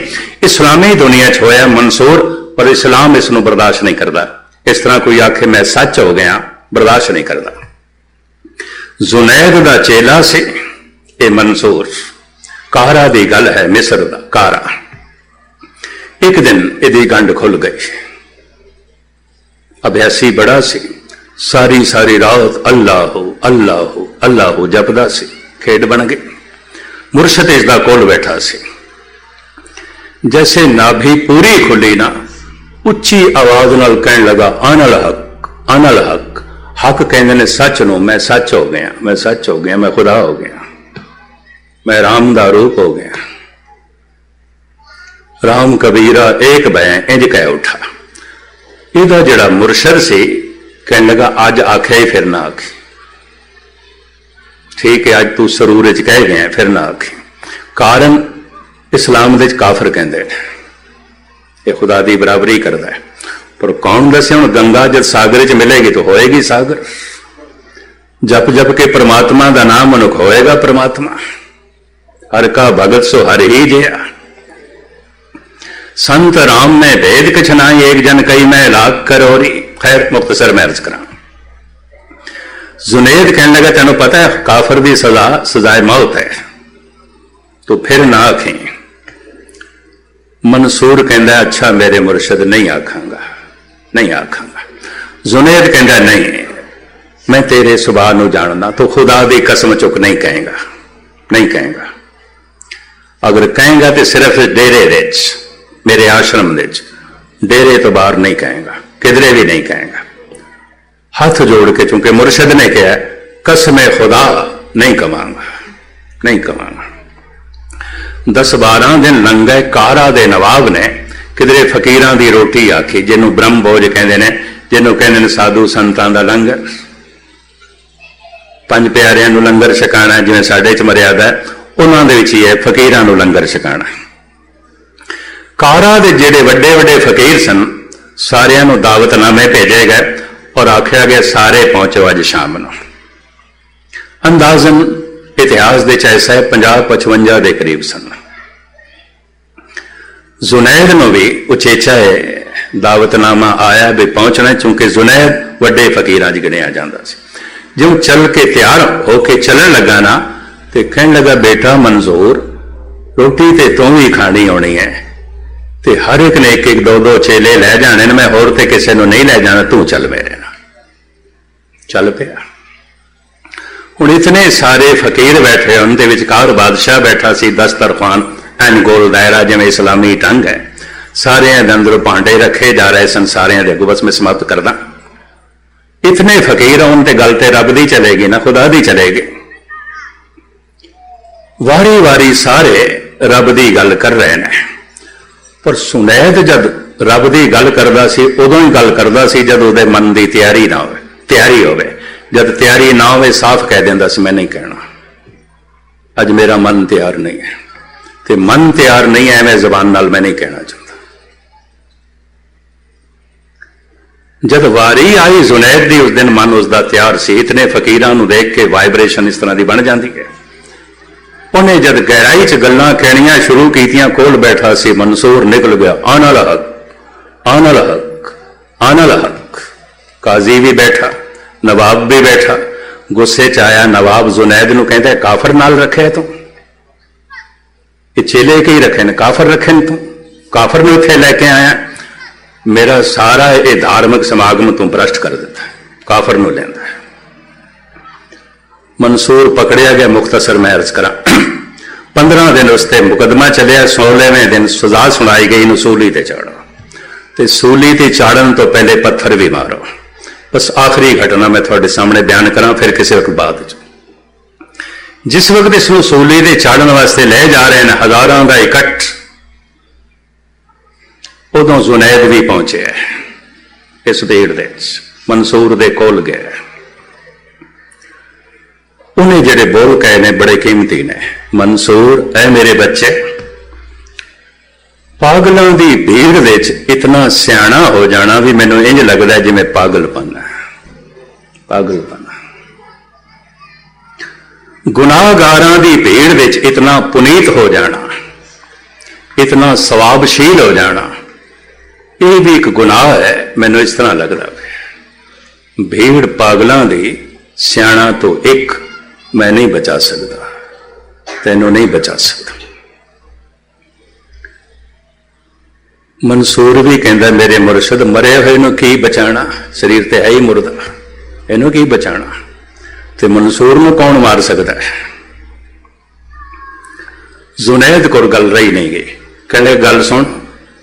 इस्लामी दुनिया च होया मंसूर, पर इस्लाम इसनों बर्दाश्त नहीं करता। इस तरह कोई आखे मैं सच हो गया, बर्दाश्त नहीं करता। जुनैद दा चेला से ये मंसूर, कारा दी गल है, मिस्र दा कारा। एक दिन इहदी गंढ खुल गई। अभ्यासी बड़ा सी, सारी सारी रात अल्लाह अल्लाह अल्लाह जपदा सी। खेड बन गई। मुर्शद इसदा कोल बैठा सी। जैसे नाभि पूरी खुली ना, उच्ची आवाज नाल कहन लगा, अनल हक अनल हक। हक कहते ने सच नो, मैं सच हो गया, मैं सच हो गया, मैं खुदा हो गया, मैं राम दा रूप हो गया। राम कबीरा एक बह इंज कह उठा। इहदा जिहड़ा मुरशद से कहने लगा, अज आख्या ही फिर ना आखी। ठीक है, अज तू सरूर च कह गया, फिर ना आखी। कारण इस्लाम दे काफर कहते हैं ये खुदा की बराबरी करता है। पर कौन दसे हुण गंगा जब सागर च मिलेगी तो होएगी सागर। जप जप के परमात्मा का नाम मनुख होएगा परमात्मा। हर का भगत सो हर ही जिया। संत राम ने भेद कछ नाई, एक जन कई मैं लाख करोरी। खैर मुख्तसर मैं अर्ज करा। जुनेद कहने लगा, तेन पता है काफर की सजा सजाए मौत है, तो फिर ना आखें। मंसूर कहता, अच्छा मेरे मुर्शद नहीं आखांगा, नहीं आखांगा। जुनेद कहता, नहीं मैं तेरे सुभाव नूं जानना, तो खुदा की कसम चुक नहीं कहेगा, नहीं कहेगा। अगर कहेगा तो सिर्फ डेरे विच, मेरे आश्रम विच, डेरे तो बाहर नहीं कहेगा, किधरे भी नहीं कहेगा। हाथ जोड़ के, चूंकि मुर्शद ने कहा कसम खुदा नहीं कमांगा, नहीं कमांगा। 10-12 दिन लंघे। कारा दे नवाब ने किधरे फकीरां दी रोटी आखी, जिन्हों ब्रह्म भोज कहते हैं, जिन्हों कहते हैं साधु संतां दा लंगर। 5 प्यारियां नूं लंगर छकाना, जिवें साडे च मर्यादा है, उन्हां दे विच ही है फकीरां नूं लंगर छकाना। कारा दे जिहड़े वड्डे वड्डे फकीर सन, सारियां नूं दावतनामे भेजे गए और आख्या गया सारे पहुंचो अज शाम नूं। अंदाजन इतिहास दे ऐसा है 50-55 के करीब सन। जुनैद नूं भी उचेचा है दावतनामा आया भी पहुंचना, चूंकि जुनैद वड्डे फकीरां च गिणिया जांदा सी। जो चल के तैयार होके चलन लगा ना, तो कहने लगा, बेटा मंजूर, रोटी ते तू भी खानी होनी है, ते हर एक ने एक 2-2 चेले लै जाने ने, मैं होर ते किसी नूं नहीं लै जाना, तू चल मेरे नाल। चल पिया। हुण इतने सारे फकीर बैठे, उनके विचकार बादशाह बैठा सी, दस्तरखान एन गोल दायरा जिवें इस्लामी ढंग है। सारे अंदर भांडे रखे जा रहे सन, सारे दे बस मैं समाप्त करदा। इतने फकीर होने ते गल ते रब दी चलेगी ना, खुदा दी चलेगी। वारी वारी सारे रब दी गल कर रहे हैं, पर सुनैद जब रब दी गल करदा सी, उदों ही गल करदा सी जद उहदे मन दी तैयारी ना होवे, तैयारी होवे। जब तैयारी ना हो, साफ कह देंदा सी मैं नहीं कहना, अज मेरा मन तैयार नहीं है। तो मन तैयार नहीं है मैं जबान नाल मैं नहीं कहना चाहता। जब वारी आई जुनैद दी उस दिन मन उसका तैयार सी। इतने फकीरां नूं देख के वाइब्रेशन इस तरह की बन जाती है। उन्हें जब गहराई च गल्लां कहनियां शुरू कीतियां, कोल बैठा सी मंसूर निकल गया, आनल हक आनल हक आनल हक। काजी भी बैठा, नवाब भी बैठा। गुस्से च आया नवाब जुनैद नूं कहंदा काफर नाल रखे तू, ये चेले के ही रखे ने, काफर रखे ने, तू काफर नूं इत्थे लैके आया। मेरा सारा ये धार्मिक समागम तू भ्रष्ट कर दिता है, काफर नूं लैंदा है। मंसूर पकड़िया गया। मुख्तसर मैं अर्ज करा, 15 दिन उसते मुकदमा चलिया। 16वें दिन सजा सुनाई गई, सूली ते चाड़ो। तो सूली ते चाड़न तो पहले पत्थर भी मारो। बस आखिरी घटना मैं थोड़े सामने बयान करा, फिर किसी वक्त बाद। जिस वक्त इसनूं सूली ते चाड़न वास्ते ले जा रहे हैं हजारों का इकट्ठ, उदों जुनैद भी पहुंचे इस भीड़ दे मंसूर दे कोल गए। उन्हें जेड़े बोल कहे ने बड़े कीमती ने। मंसूर ऐ मेरे बच्चे, पागलों की भीड़ विच इतना सियाणा हो जाना भी मैनूं इंज लगदा है जिवें पागलपन है। पागलपन। गुनाहगारां की भीड़ विच इतना पुनीत हो जाना, इतना सवाबशील हो जाना, यह भी एक गुनाह है। मैनूं इस तरह लगदा है। भीड़ पागलों की सियाणा तो एक मैं नहीं बचा सकता, तेनों नहीं बचा सकता। मंसूर भी कहता मेरे मुर्शद मरे हुए नूं की बचाना, शरीर ते है ही मुर्दा, इनू की बचाना। ते मंसूर नूं कौन मार सकता है। जुनैद को गल रही नहीं गई। कहने गल सुन,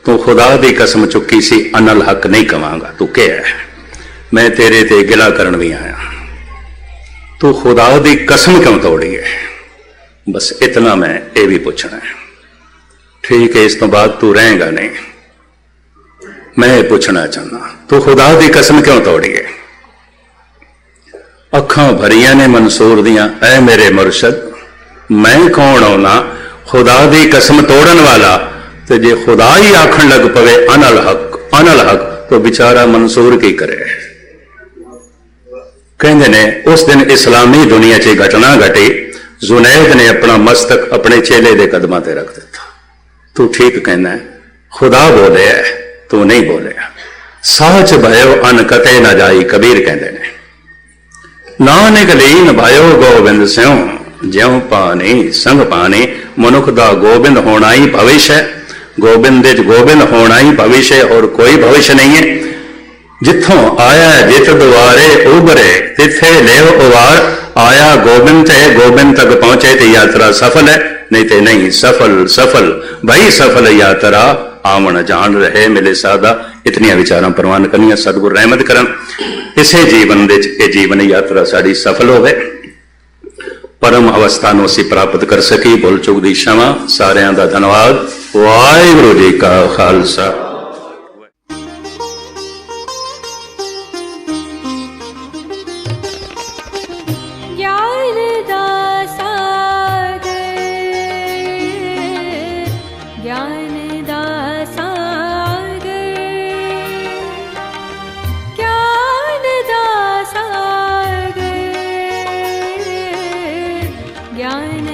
तू खुदा की कसम चुकी सी अनल हक नहीं कवांगा। तू क्या है, मैं तेरे ते गिला करन भी आया। तू खुदा की कसम क्यों तोड़ी है। बस इतना मैं ये भी पूछना है। ठीक है, इस तो बाद तू रहेगा नहीं। मैं ये पूछना चाहना, तू खुदा की कसम क्यों तोड़ी है। अखां भरियां ने मंसूर दियां, ऐ मेरे मुर्शद मैं कौन होना खुदा की कसम तोड़न वाला। तो जे खुदा ही आखन लग पवे अनल हक, तो बेचारा मंसूर की करे। कहते ने उस दिन इस्लामी दुनिया च घटना घटी। जुनैद ने अपना मस्तक अपने चेले के कदमां ते रख दिता। तू ठीक कहना है, खुदा बोले है, तू नहीं बोले। साच भयो अन कते न जाई, कबीर कहते ने। नानक लीन भयो गोबिंद स्यों, ज्यों पानी संग पानी। मनुख दा गोबिंद होना ही भविष्य है। गोबिंद गोबिंद होना ही भविष्य, और कोई भविष्य नहीं है। जिथों आया जित द्वारे उबरे, तिथे ले उवार। आया गोबिंद है, गोबिंद तक पहुंचे तो यात्रा सफल है, नहीं तो नहीं। सफल सफल भाई सफल यात्रा, आवन जान रहे मिले सादा। इतनियां विचारां प्रवान करनियां, सतगुरु रहमत करन। इसे जीवन दे ये जीवन यात्रा साड़ी सफल होवे, परम अवस्था नूं असीं प्राप्त कर सकी। भुल चुक दी क्षमा। सारियां दा धन्नवाद। वाहिगुरू जी का खालसा। ज्ञान